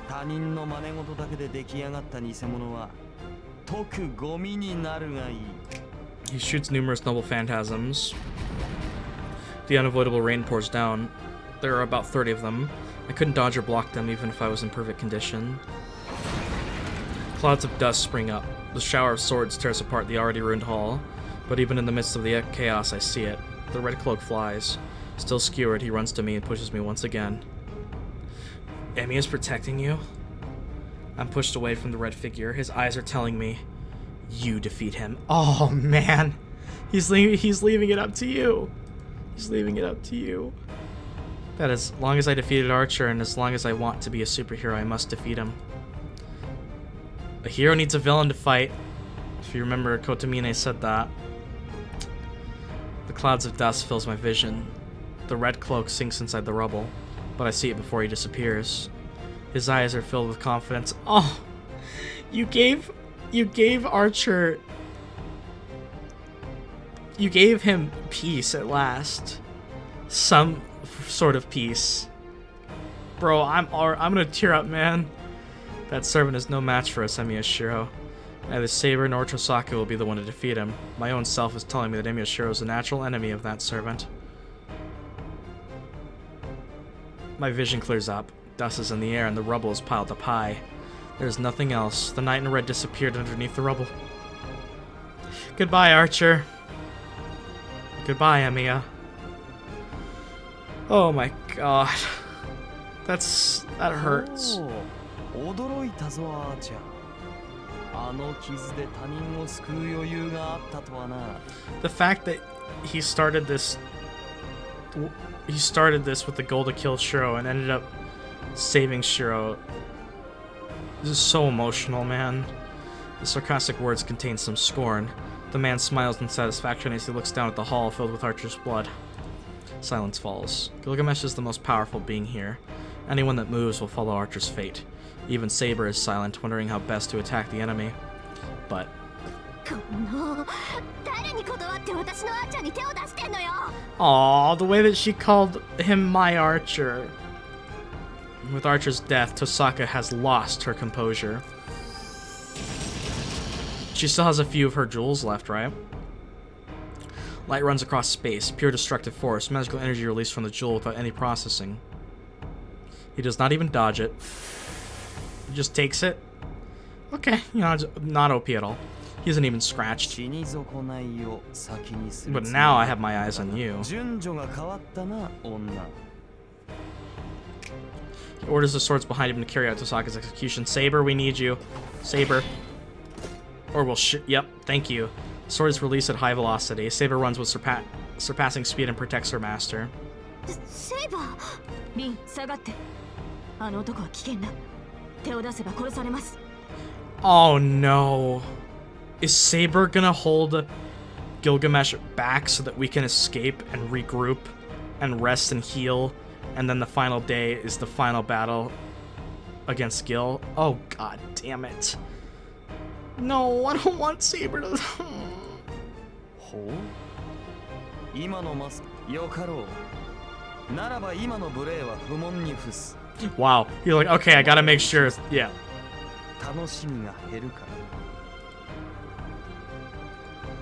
他人の真似事だけで出来上がった偽物は特ゴミになるがいい。 He shoots numerous noble phantasms. The unavoidable rain pours down. There are about 30 of them. I couldn't dodge or block them even if I was in perfect condition. Clouds of dust spring up. The shower of swords tears apart the already ruined hall. But even in the midst of the chaos, I see it. The red cloak flies. Still skewered, he runs to me and pushes me once again. Emi is protecting you? I'm pushed away from the red figure. His eyes are telling me, you defeat him. Oh, man. He's leaving it up to you. He's leaving it up to you. That as long as I defeated Archer and as long as I want to be a superhero, I must defeat him. A hero needs a villain to fight. If you remember, Kotomine said that. The clouds of dust fills my vision. The red cloak sinks inside the rubble, but I see it before he disappears. His eyes are filled with confidence. Oh, you gave You gave Archer... You gave him peace at last. Some sort of peace. Bro, I'm gonna tear up, man. That servant is no match for us, Emiya Shirou. Neither Saber nor Tosaka will be the one to defeat him. My own self is telling me that Emiya Shirou is a natural enemy of that servant. My vision clears up. Dust is in the air and the rubble is piled up high. There's nothing else. The knight in red disappeared underneath the rubble. Goodbye, Archer. Goodbye, Emiya. Oh my god. That hurts. The fact that he started this with the goal to kill Shirou and ended up saving Shirou. This is so emotional, man. The sarcastic words contain some scorn. The man smiles in satisfaction as he looks down at the hall filled with Archer's blood. Silence falls. Gilgamesh is the most powerful being here. Anyone that moves will follow Archer's fate. Even Saber is silent, wondering how best to attack the enemy. But... Aww, the way that she called him my Archer. With Archer's death, Tosaka has lost her composure. She still has a few of her jewels left, right? Light runs across space, pure destructive force, magical energy released from the jewel without any processing. He does not even dodge it. He just takes it. Okay, you know, not OP at all. He isn't even scratched. But now I have my eyes on you. He orders the swords behind him to carry out Tosaka's execution. Saber, we need you. Saber. Or we'll yep, thank you. The sword is released at high velocity. Saber runs with surpassing speed and protects her master. Saber! Lin, 下がって。あの男は危険だ。手を出せば殺されます。Oh no. Is Saber gonna hold Gilgamesh back so that we can escape and regroup and rest and heal? And then the final day is the final battle against Gil? Oh god damn it. No, I don't want Saber to... Wow, you're like, okay, I gotta make sure, yeah.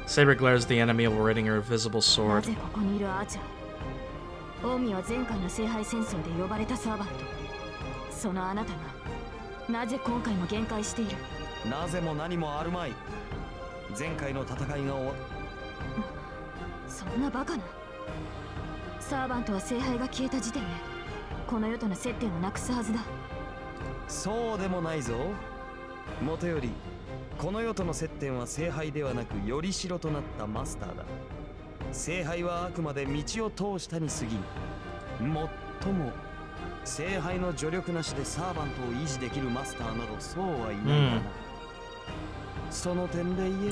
Saber glares at the enemy while wielding her invisible sword.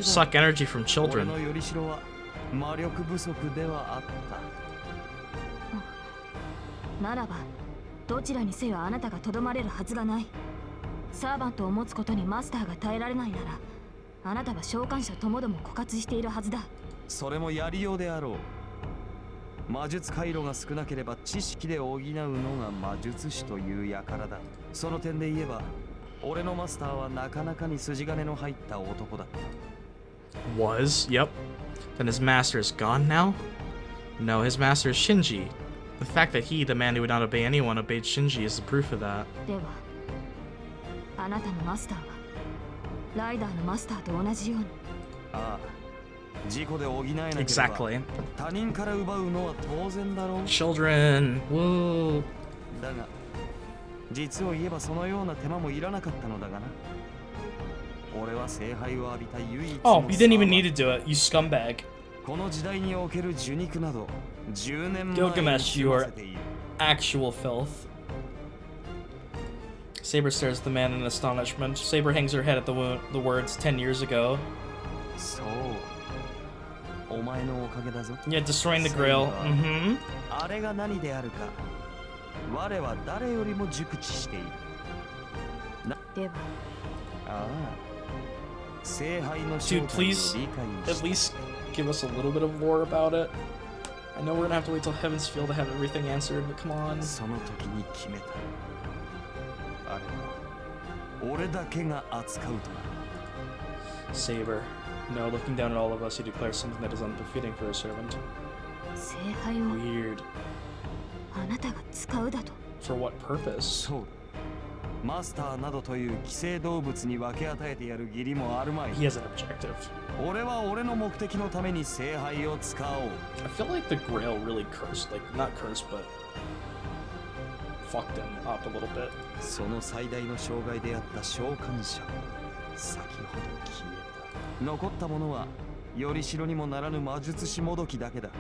Suck energy from children. ならばどちらにせよあなたがとどまれるはずがない。サーバントを持つことにマスターが耐えられないなら、あなたは召喚者ともども枯渇しているはずだ。それもやりようであろう。魔術回路が少なければ知識で補うのが魔術師という輩だ。その点で言えば、俺のマスターはなかなかに筋金の入った男だった。Was? Yep. Then his master is gone now? No, his master is Shinji. The fact that he, the man who would not obey anyone, obeyed Shinji is the proof of that. では、あなたのマスターはライダーのマスターと同じように。ああ、事故で補えなければ Exactly. 他人から奪うのは当然だろう。Children. Woo. だが、実を言えばそのような手間もいらなかったのだがな。俺は聖杯を浴びた唯一の。Oh, you didn't even need to do it, you scumbag. この時代における受肉など10年前に Gilgamesh, you are actual filth. Saber stares at the man in astonishment. Saber hangs her head at the words 10 years ago. そう。お前のおかげだぞ。Yeah, destroying the Grail. Mm-hmm. あれが何であるか。我は誰よりも熟知している。では。ああ。Dude, please at least give us a little bit of lore about it. I know we're gonna have to wait till Heaven's Feel to have everything answered, but come on. その時に決めた。あれは俺だけが扱うとな。Saber. No, looking down at all of us, he declares something that is unbefitting for a servant. 聖杯を Weird. あなたが使うだと。 For what purpose? そうだ。マスターなどという寄生動物に分け与えてやる義理もあるまい。He has an objective. 俺は俺の目的のために聖杯を使おう。I feel like the Grail really cursed, like, not cursed, but fucked him up a little bit. その最大の障害であった召喚者、先ほど消えた。残ったものは、よりしろにもならぬ魔術師もどきだけだ。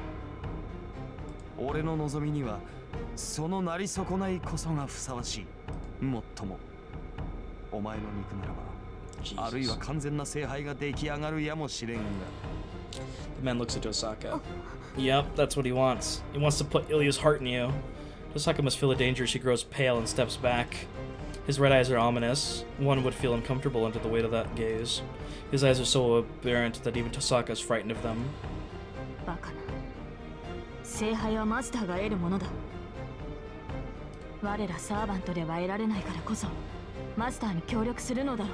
俺の望みには、そのなり損ないこそがふさわしい。もっとも、お前の肉ならば、あるいは完全な聖杯が出来上がるやもしれんが。The man looks at Osaka. Yep, that's what he wants. He wants to put Ilya's heart in you. Osaka must feel the danger. She grows pale and steps back. His red eyes are ominous. One would feel uncomfortable under the weight of that gaze. His eyes are so aberrant that even Tosaka is frightened of them. バカな。聖杯はマスターが得るものだ。我らサーバントでは得られないからこそマスターに協力するのだろう。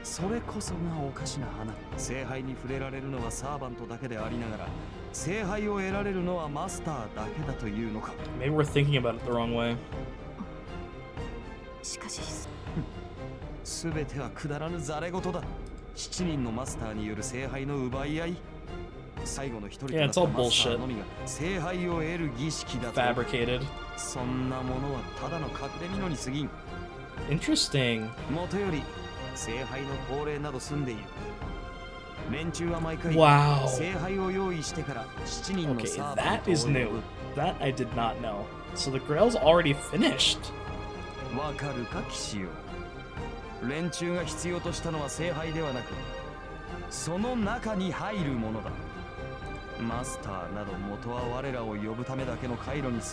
それこそがおかしな花。聖杯に触れられるのはサーバントだけでありながら、聖杯を得られるのはマスターだけだというのか。Maybe we're thinking about it the wrong way. しかし、すべてはくだらぬざれ言だ。7人のマスターによる聖杯の奪い合い。最後の一人となったマスターのみが聖杯を得る儀式だと。Fabricated. そんなものはただの隠れ蓑に過ぎん。Interesting. もとより聖杯の恒例など済んでいる。連中は毎回 Wow. 聖杯を用意してから7人の Okay, サーバン that ト is を呼 new. ぶ。 That I did not know. So the Grail's already finished. わかるか騎士よ。連中が必要としたのは聖杯ではなく、その中に入るものだ。マスターなど元は我らを呼ぶためだけの回路に過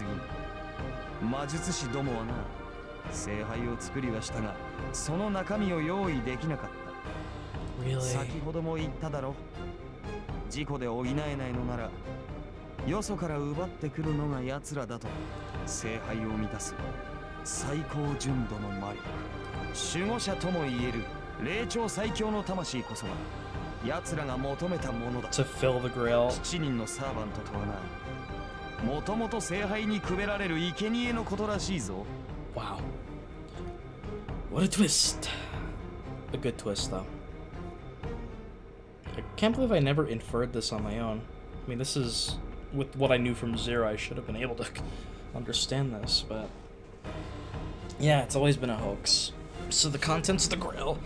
ぎん。魔術師どもはな、聖杯を作りはしたが、その中身を用意できなかった。Really? 先ほども言っただろ。事故で補えないのなら、よそから奪ってくるのが奴らだと。聖杯を満たす最高純度の魔力、守護者とも言える霊長最強の魂こそが奴らが求めたものだ。 To fill the Grail. 7人のサーバントとはな、もともと聖杯にくべられる生贄のことらしいぞ。 Wow. What a twist. A good twist, though. I can't believe I never inferred this on my own. I mean, this is... With what I knew from Zero, I should have been able to understand this, but... Yeah, it's always been a hoax. So the contents of the Grail.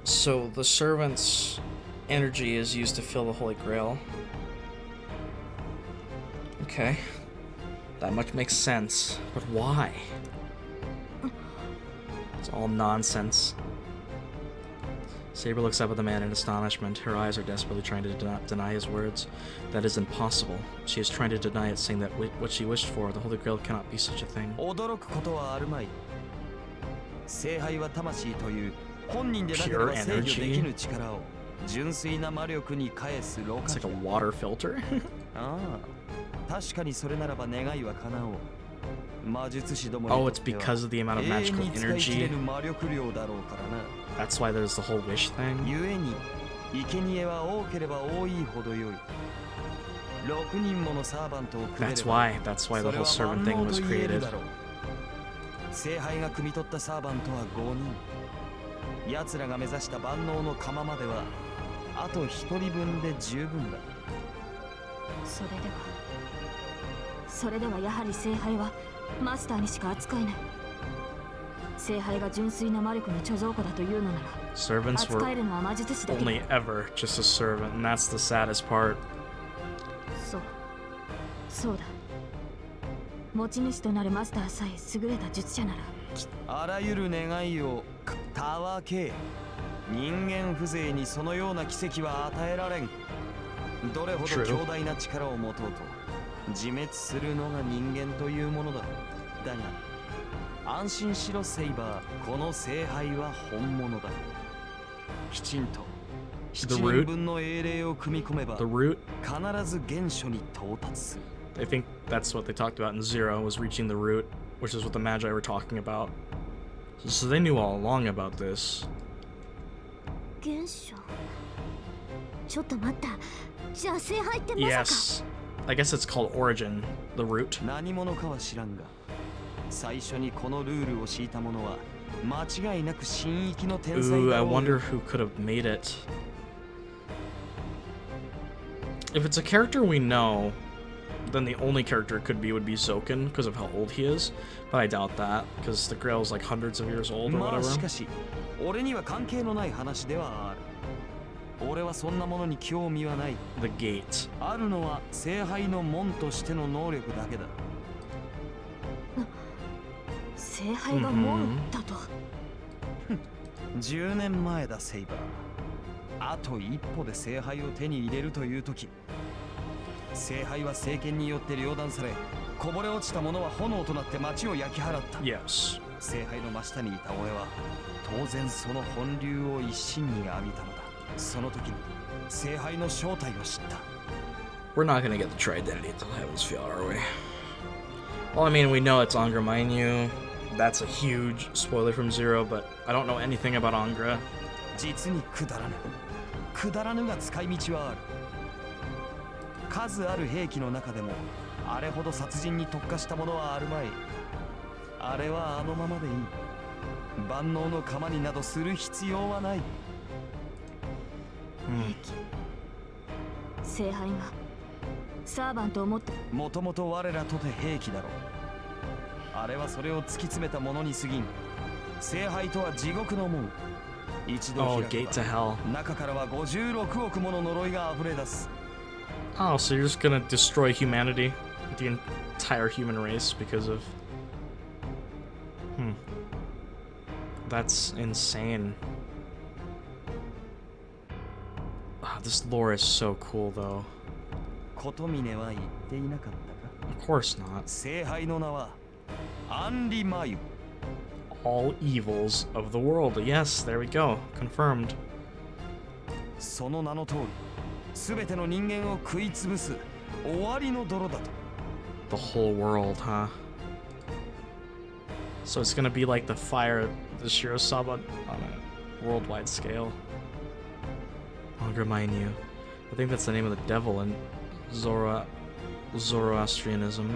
So the servant's energy is used to fill the Holy Grail. Okay. That much makes sense. But why? It's all nonsense. Saber looks up at the man in astonishment. Her eyes are desperately trying to deny his words. That is impossible. She is trying to deny it, saying that what she wished for, the Holy Grail, cannot be such a thing. 驚くことはあるまい。聖杯は魂という本人でなければ制御できぬ力を純粋な魔力に返すろ過 It's like a water filter. ああ、確かにそれならば願いは叶おう。魔術師ども Oh, it's because of the amount of magical 永遠に使い切れ energy. る魔力量だろうからな。 That's why there's the whole wish thing. 故に生贄は多ければ多いほどよい。6人ものサーバントをくれれば That's why the whole servant thing was created. 聖杯が汲み取ったサーバントは5人。奴らが目指した万能の釜まではあと1人分で十分だ。それではやはり聖杯はマスターにしか扱えない。聖杯が純粋な魔力の貯蔵庫だというのなら、 Servants 扱え were るのは魔術師だけだ。 only ever just a servant, and that's the saddest part. そうだ。持ち主となるマスターさえ優れた術者なら、あらゆる願いをたわけ。人間風情にそのような奇跡は与えられん。どれほど強大な力を持とうと自滅するのが人間というものだ。だが安心しろセイバー、この聖杯は本物だ。きちんと7人分の英霊を組み込めば The root? 必ず原初に到達する。 I think that's what they talked about in Zero, was reaching the root, which is what the Magi were talking about. So they knew all along about this. 原初。ちょっと待った。じゃあ聖杯ってまさか。 Yes. I guess it's called Origin, the root. 何者かは知らんが、最初にこのルールを敷いた者は間違いなく神域の天才 Ooh, だ I ろう。 wonder who could have made it. If it's a character we know, then the only character it could be would be Zoken because of how old he is. But I doubt that because the Grail is like hundreds of years old or まあ whatever. しかし、俺には関係のない話ではある。俺はそんなものに興味はない。 The gate. あるのは聖杯の門としての能力だけだ。聖杯が門だと。10年前だセイバー。あと一歩で聖杯を手に入れるという時、聖杯は聖剣によって両断され、こぼれ落ちた者は炎となって町を焼き払った。 Yes. 聖杯の真下にいた俺は当然その本流を一身に浴びたのだ。その時に聖杯の正体を知った。 We're not gonna get the true identity until Heaven's Feel, are we? Well, I mean, we know it's Angra Mainyu. That's a huge spoiler from Zero, but I don't know anything about Angra. 実にくだらぬ。くだらぬが使い道はある。数ある兵器の中でもあれほど殺人に特化したものはあるまい。あれはあのままでいい。万能の釜になどする必要はない。兵器。聖杯がサーバントを持って。もともと我らとて兵器だろう。あれはそれを突き詰めたものに過ぎん。聖杯とは地獄の門。一度 Oh, 開け gate to ば hell. 中からは56億もの呪いが溢れ出す。 Oh, so you're just gonna destroy humanity? The entire human race because of... That's insane. Ah, this lore is so cool, though. ことみねは言っていなかったか。 Of course not. 聖杯の名はアンリマユ。 All evils of the world. Yes, there we go. Confirmed. その名の通り、すべての人間を食いつぶす終わりの泥だと。 The whole world, huh? So it's gonna be like the fire the Shirou saw on a worldwide scale. Angra Mainyu. I think that's the name of the devil in Zoroastrianism.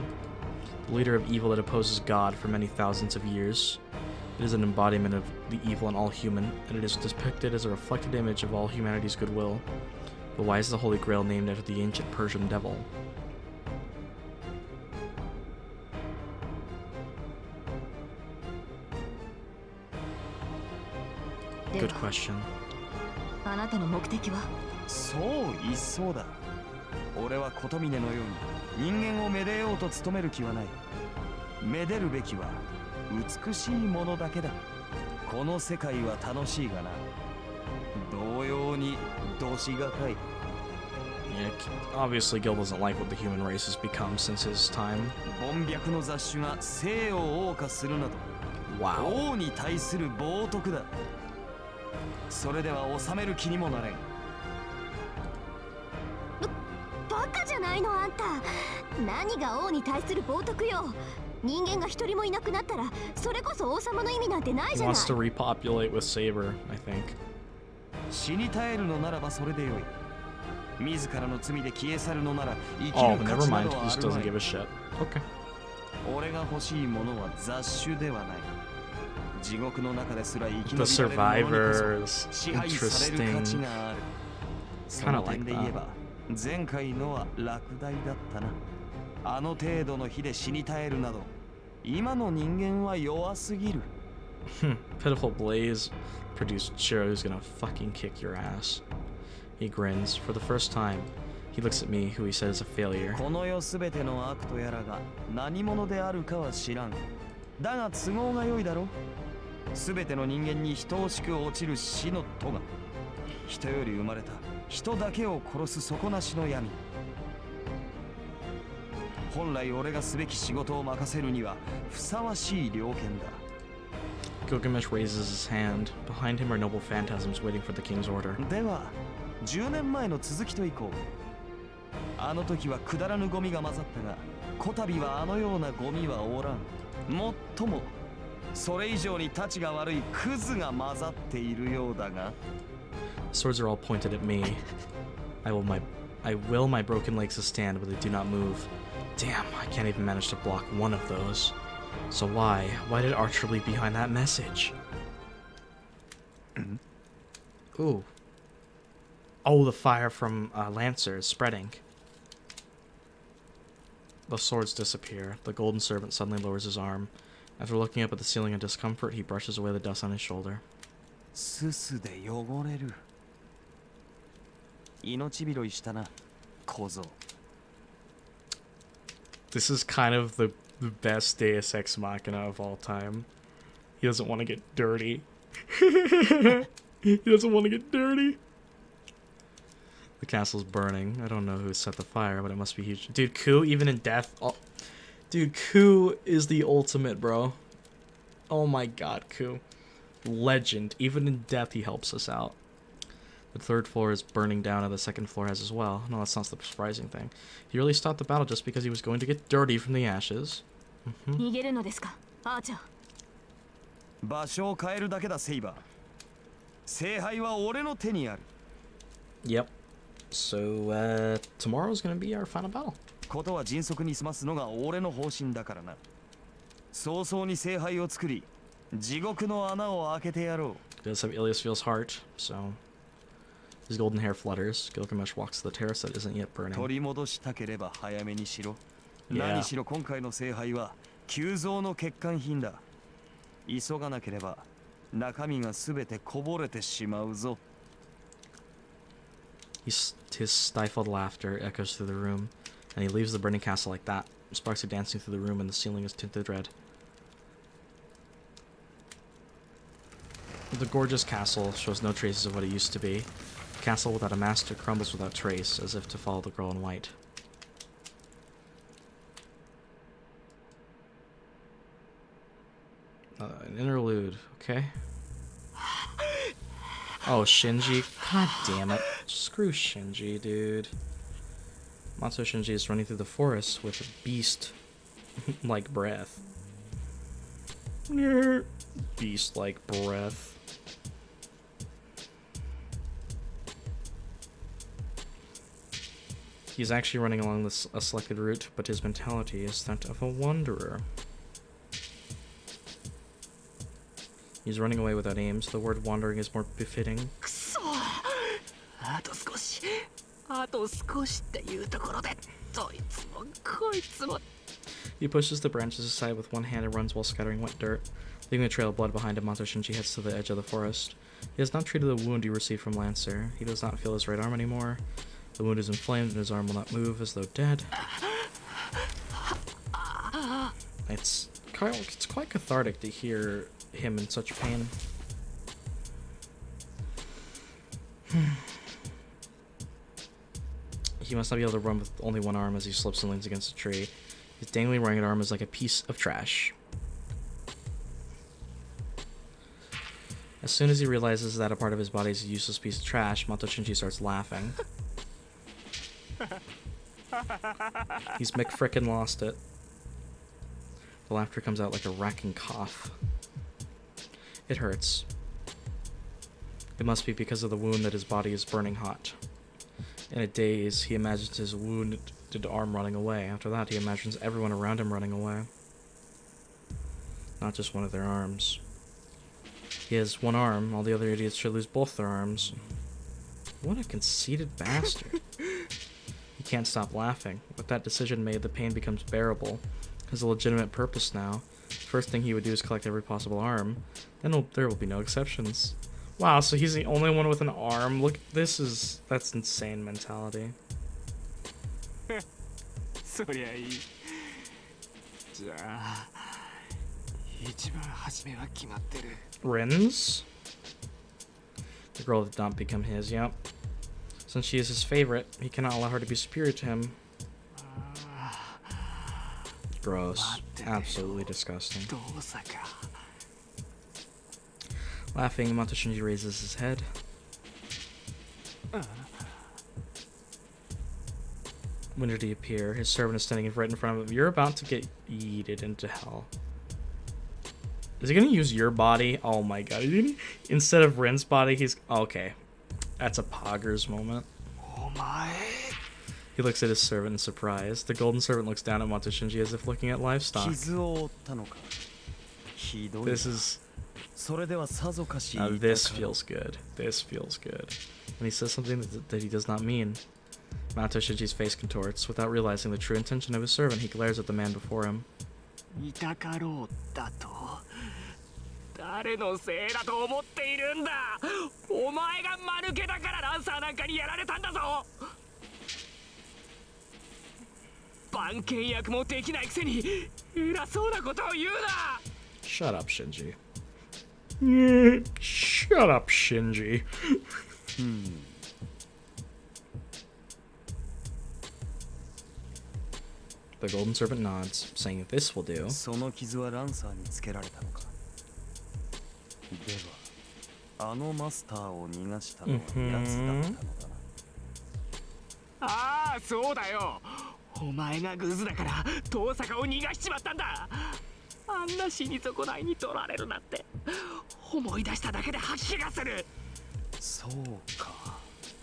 The leader of evil that opposes God for many thousands of years. It is an embodiment of the evil in all human, and it is depicted as a reflected image of all humanity's goodwill. But why is the Holy Grail named after the ancient Persian devil? Good question. あなたの目的は。そう一層だ。俺は琴峰のように人間をめでようと努める気はない。めでるべきは美しいものだけだ。この世界は楽しいがな。同様にどしがたい。 Yeah, obviously Gil doesn't like what the human race has become since his time. 凡白の雑種が生を謳歌するなど Wow. 王に対する冒涜だ。それでは治める気にもなれん。バカじゃないのあんた。何が王に対する冒涜よ。人間が一人もいなくなったらそれこそ王様の意味なんてない He じゃない。 wants to repopulate with Saber, I think. 死に絶えるのならばそれでよい。自らの罪で消え去るのなら生き Oh, る価 never 値な mind. ど He はあ just るま doesn't い。 give a shit. Okay. 俺が欲しいものは雑種ではない。地獄の中ですら生き The 延びられる者にこ survivors. そ支配される価値 Interesting. がある。そ Kinda の like 点で言えば前回のは落第だったな。あの程度の火で死に絶えるなど今の人間は弱すぎる。Pitiful Blaze produced Shirou who's gonna fucking kick your ass. He grins. For the first time, he looks at me, who he said is a failure. この世すべての悪とやらが何者であるかは知らん。だが都合が良いだろ。すべての人間に等しく落ちる死の咎。人より生まれた人だけを殺す底なしの闇。本来俺がすべき仕事を任せるにはふさわしい猟犬だ。Gilgamesh raises his hand. Behind him are noble phantasms waiting for the king's order. では10年前の続きといこう。あの時はくだらぬゴミが混ざったが、こたびはあのようなゴミはおらん。もっともそれ以上にタチが悪いクズが混ざっているようだが。 Swords are all pointed at me. I will my broken legs to stand, but they do not move. Damn, I can't even manage to block one of those. So why did Archer leave behind that message? Ooh. Oh, the fire from Lancer is spreading. The swords disappear. The golden servant suddenly lowers his arm. After looking up at the ceiling in discomfort, he brushes away the dust on his shoulder. すすで汚れる。命拾いしたな、小僧。 This is kind of the best Deus Ex Machina of all time. He doesn't want to get dirty. He doesn't want to get dirty. The castle's burning. I don't know who set the fire, but it must be huge. Dude, Ku, even in death... Oh, dude, Ku is the ultimate, bro. Oh my god, Ku. Legend. Even in death, he helps us out. The third floor is burning down, and the second floor has as well. No, that's not the surprising thing. He really stopped the battle just because he was going to get dirty from the ashes. 逃げるのですか、アーチャー。場所を変えるだけだ、セイバー。聖杯は俺の手にある。 Yep. So, tomorrow's gonna be our final battle. ことは迅速に済ますのが俺の方針だからな。早々に聖杯を作り、地獄の穴を開けてやろう。 He does have Iliasfield's heart, so... His golden hair flutters. Gilgamesh walks to the terrace that isn't yet burning. 取り戻したければ早めにしろ。 Yeah. 何しろ今回の聖杯は急増の欠陥品だ。急がなければ中身がすべてこぼれてしまうぞ。 His stifled laughter echoes through the room, and he leaves the burning castle like that. Sparks are dancing through the room, and the ceiling is tinted red. The gorgeous castle shows no traces of what it used to be. The castle without a master crumbles without trace, as if to follow the girl in white. An interlude, okay. Oh, Shinji. God damn it. Screw Shinji, dude. Matsu Shinji is running through the forest with a beast-like breath. Beast-like breath. He's actually running along a selected route, but his mentality is that of a wanderer. He's running away without aim, so the word wandering is more befitting. He pushes the branches aside with one hand and runs while scattering wet dirt. Leaving a trail of blood behind him, Matsu Shinji heads to the edge of the forest. He has not treated the wound he received from Lancer. He does not feel his right arm anymore. The wound is inflamed and his arm will not move as though dead. It's quite cathartic to hear him in such pain. He must not be able to run with only one arm as he slips and leans against a tree. His dangling right arm is like a piece of trash. As soon as he realizes that a part of his body is a useless piece of trash, Matsu Shinji starts laughing. He's McFrickin' lost it. The laughter comes out like a racking cough. It hurts. It must be because of the wound that his body is burning hot. In a daze, he imagines his wounded arm running away. After that, he imagines everyone around him running away. Not just one of their arms. He has one arm, all the other idiots should lose both their arms. What a conceited bastard. He can't stop laughing. With that decision made, the pain becomes bearable. Has a legitimate purpose now. The first thing he would do is collect every possible arm. Then there will be no exceptions. Wow, so he's the only one with an arm? Look, that's insane mentality. Rins? The girl did not become his, yep. Since she is his favorite, he cannot allow her to be superior to him. Gross. Absolutely disgusting. Laughing, Mato Shinji raises his head. When did he appear? His servant is standing right in front of him. You're about to get yeeted into hell. Is he gonna use your body? Oh my god. Instead of Ren's body, he's... Okay. That's a Poggers moment. He looks at his servant in surprise. The golden servant looks down at Mato Shinji as if looking at livestock. This is... Now this feels good. This feels good. And he says something that he does not mean. Mato Shinji's face contorts. Without realizing the true intention of his servant, he glares at the man before him. 誰のせいだと思っているんだ。お前が間抜けだからランサーなんかにやられたんだぞ。番犬役もできないくせに偉そうなことを言うな。Shut up, Shinji. Shut up, Shinji. The golden servant nods, saying this will do. その傷はランサーにつけられたのか。では、あのマスターを逃がしたのは奴だったのだな。ああ、そうだよ。お前がグズだから遠坂を逃がしちまったんだ。あんな死に損ないに取られるなんて思い出しただけで吐き気がする。そうか。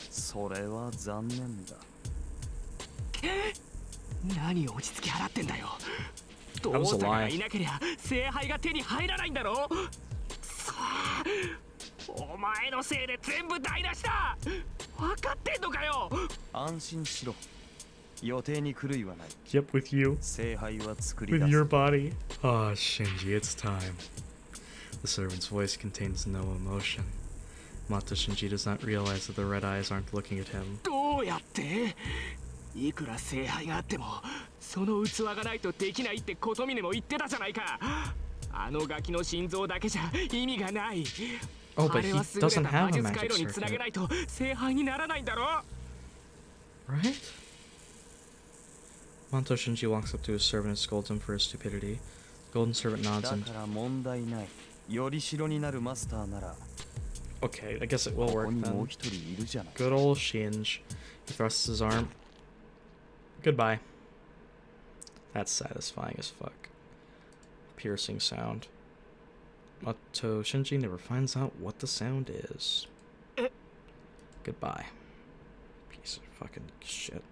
それは残念だ。何を落ち着き払ってんだよ。遠坂がいなけりゃ聖杯が手に入らないんだろ。お前のせいで全部台無しだ。分かってんのかよ。安心しろ。予定に狂いはない。Yep, with you. 聖杯は作り出す。 With your body. Ah, Shinji, it's time. The servant's voice contains no emotion. Mato Shinji does not realize that the red eyes aren't looking at him. どうやって？いくら聖杯があってもその器がないとできないって琴峰も言ってたじゃないか。あのガキの心臓だけじゃ意味がない。Oh, but he doesn't have a magicにつなげないと聖杯にならないんだろ。Right? Mato Shinji walks up to his servant and scolds him for his stupidity. Golden servant nods and... だから問題ない。より代になるマスターなら。Okay, I guess it will work ここにもう then. 一人いるじゃない。 Good old Shinji. He thrusts his arm. Goodbye. That's satisfying as fuck. Piercing sound. Mato Shinji never finds out what the sound is. Goodbye. Piece of fucking shit.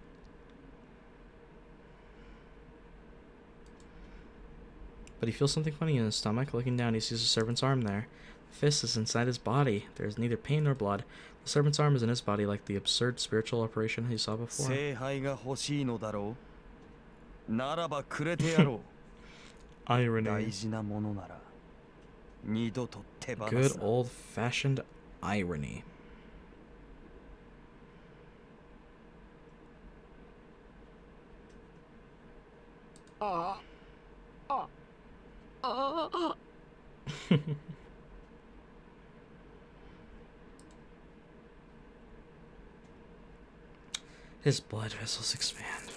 But he feels something funny in his stomach. Looking down, he sees his servant's arm there. The fist is inside his body. There is neither pain nor blood. The servant's arm is in his body like the absurd spiritual operation he saw before. 聖杯が欲しいのだろう。ならばくれてやろう。 Irony. 大事なものなら二度と手放すな。 Good old-fashioned irony. His blood vessels expand.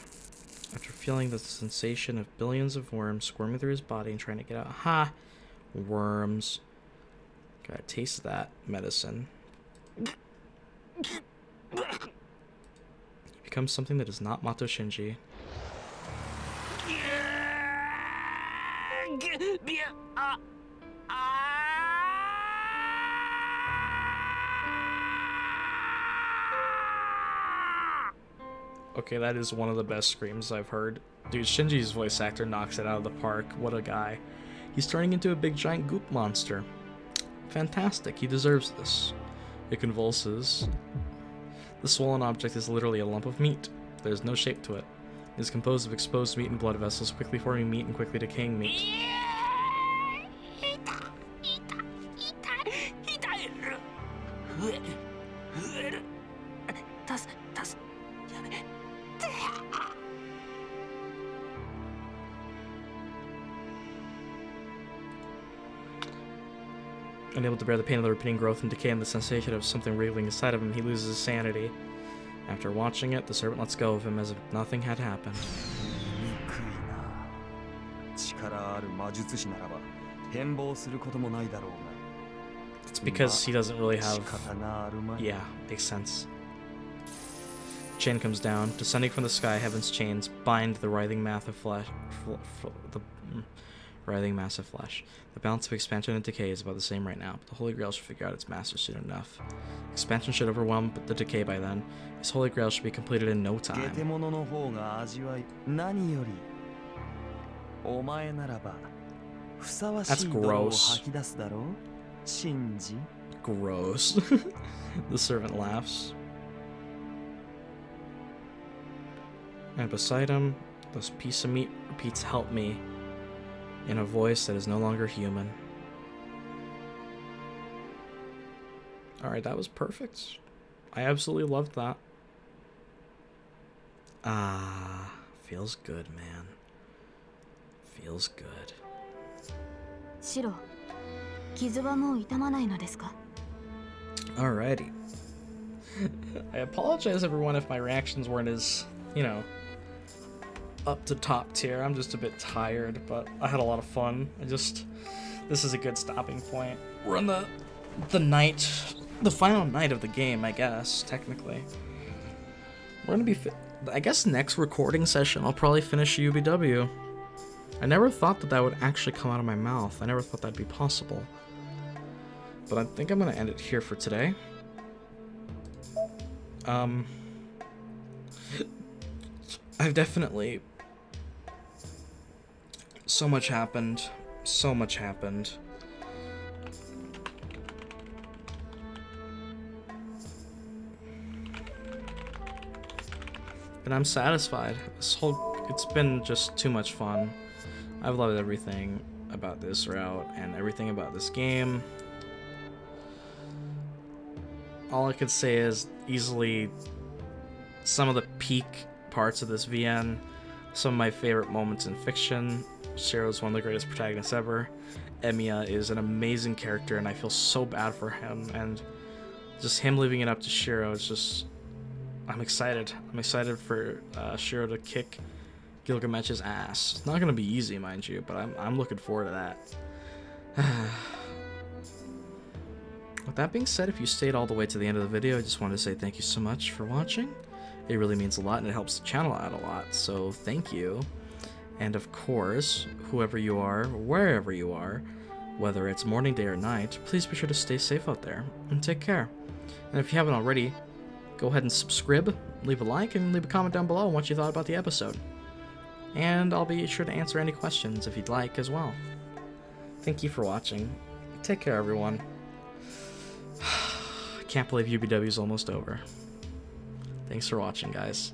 After feeling the sensation of billions of worms squirming through his body and trying to get out. Ha! Worms. Gotta taste that medicine. He becomes something that is not Mato Shinji. Okay, that is one of the best screams I've heard. Dude, Shinji's voice actor knocks it out of the park. What a guy. He's turning into a big giant goop monster. Fantastic, he deserves this. It convulses. The swollen object is literally a lump of meat. There's no shape to it. It is composed of exposed meat and blood vessels, quickly forming meat and quickly decaying meat. Unable to bear the pain of the repeating growth and decay and the sensation of something wriggling inside of him, he loses his sanity. After watching it, the servant lets go of him as if nothing had happened. 力ある魔術師ならば変貌することもないだろうが。It's because he doesn't really have... 仕方があるまい。 Yeah, makes sense. Chain comes down. Descending from the sky, heaven's chains bind the writhing mass of flesh. Writhing mass of flesh. The balance of expansion and decay is about the same right now, but the Holy Grail should figure out its master soon enough. Expansion should overwhelm the decay by then. His Holy Grail should be completed in no ゲ time. テモノの方が味わい。何よりお前ならばふさわしい泥を吐き出すだろう、シンジ。 Gross. The servant laughs. And beside him, this piece of meat repeats, "Help me," in a voice that is no longer human. Alright, that was perfect. I absolutely loved that. Ah, feels good, man. Feels good. シロ、傷はもう痛まないのですか？ Alrighty. I apologize, everyone, if my reactions weren't as, you know, up to top tier. I'm just a bit tired, but I had a lot of fun. This is a good stopping point. We're on the night, the final night of the game, I guess, technically. We're gonna be, I guess next recording session, I'll probably finish UBW. I never thought that would actually come out of my mouth. I never thought that'd be possible. But I think I'm gonna end it here for today. I've definitely... So much happened. So much happened. But I'm satisfied. It's been just too much fun. I've loved everything about this route and everything about this game. All I could say is easily some of the peak parts of this VN, some of my favorite moments in fiction. Shirou is one of the greatest protagonists ever. Emiya is an amazing character, and I feel so bad for him. And just him leaving it up to Shirou is just... I'm excited. I'm excited for Shirou to kick Gilgamesh's ass. It's not going to be easy, mind you, but I'm looking forward to that. With that being said, if you stayed all the way to the end of the video, I just wanted to say thank you so much for watching. It really means a lot, and it helps the channel out a lot, so thank you. And of course, whoever you are, wherever you are, whether it's morning, day, or night, please be sure to stay safe out there, and take care. And if you haven't already, go ahead and subscribe, leave a like, and leave a comment down below on what you thought about the episode. And I'll be sure to answer any questions if you'd like as well. Thank you for watching. Take care, everyone. I can't believe UBW is almost over. Thanks for watching, guys.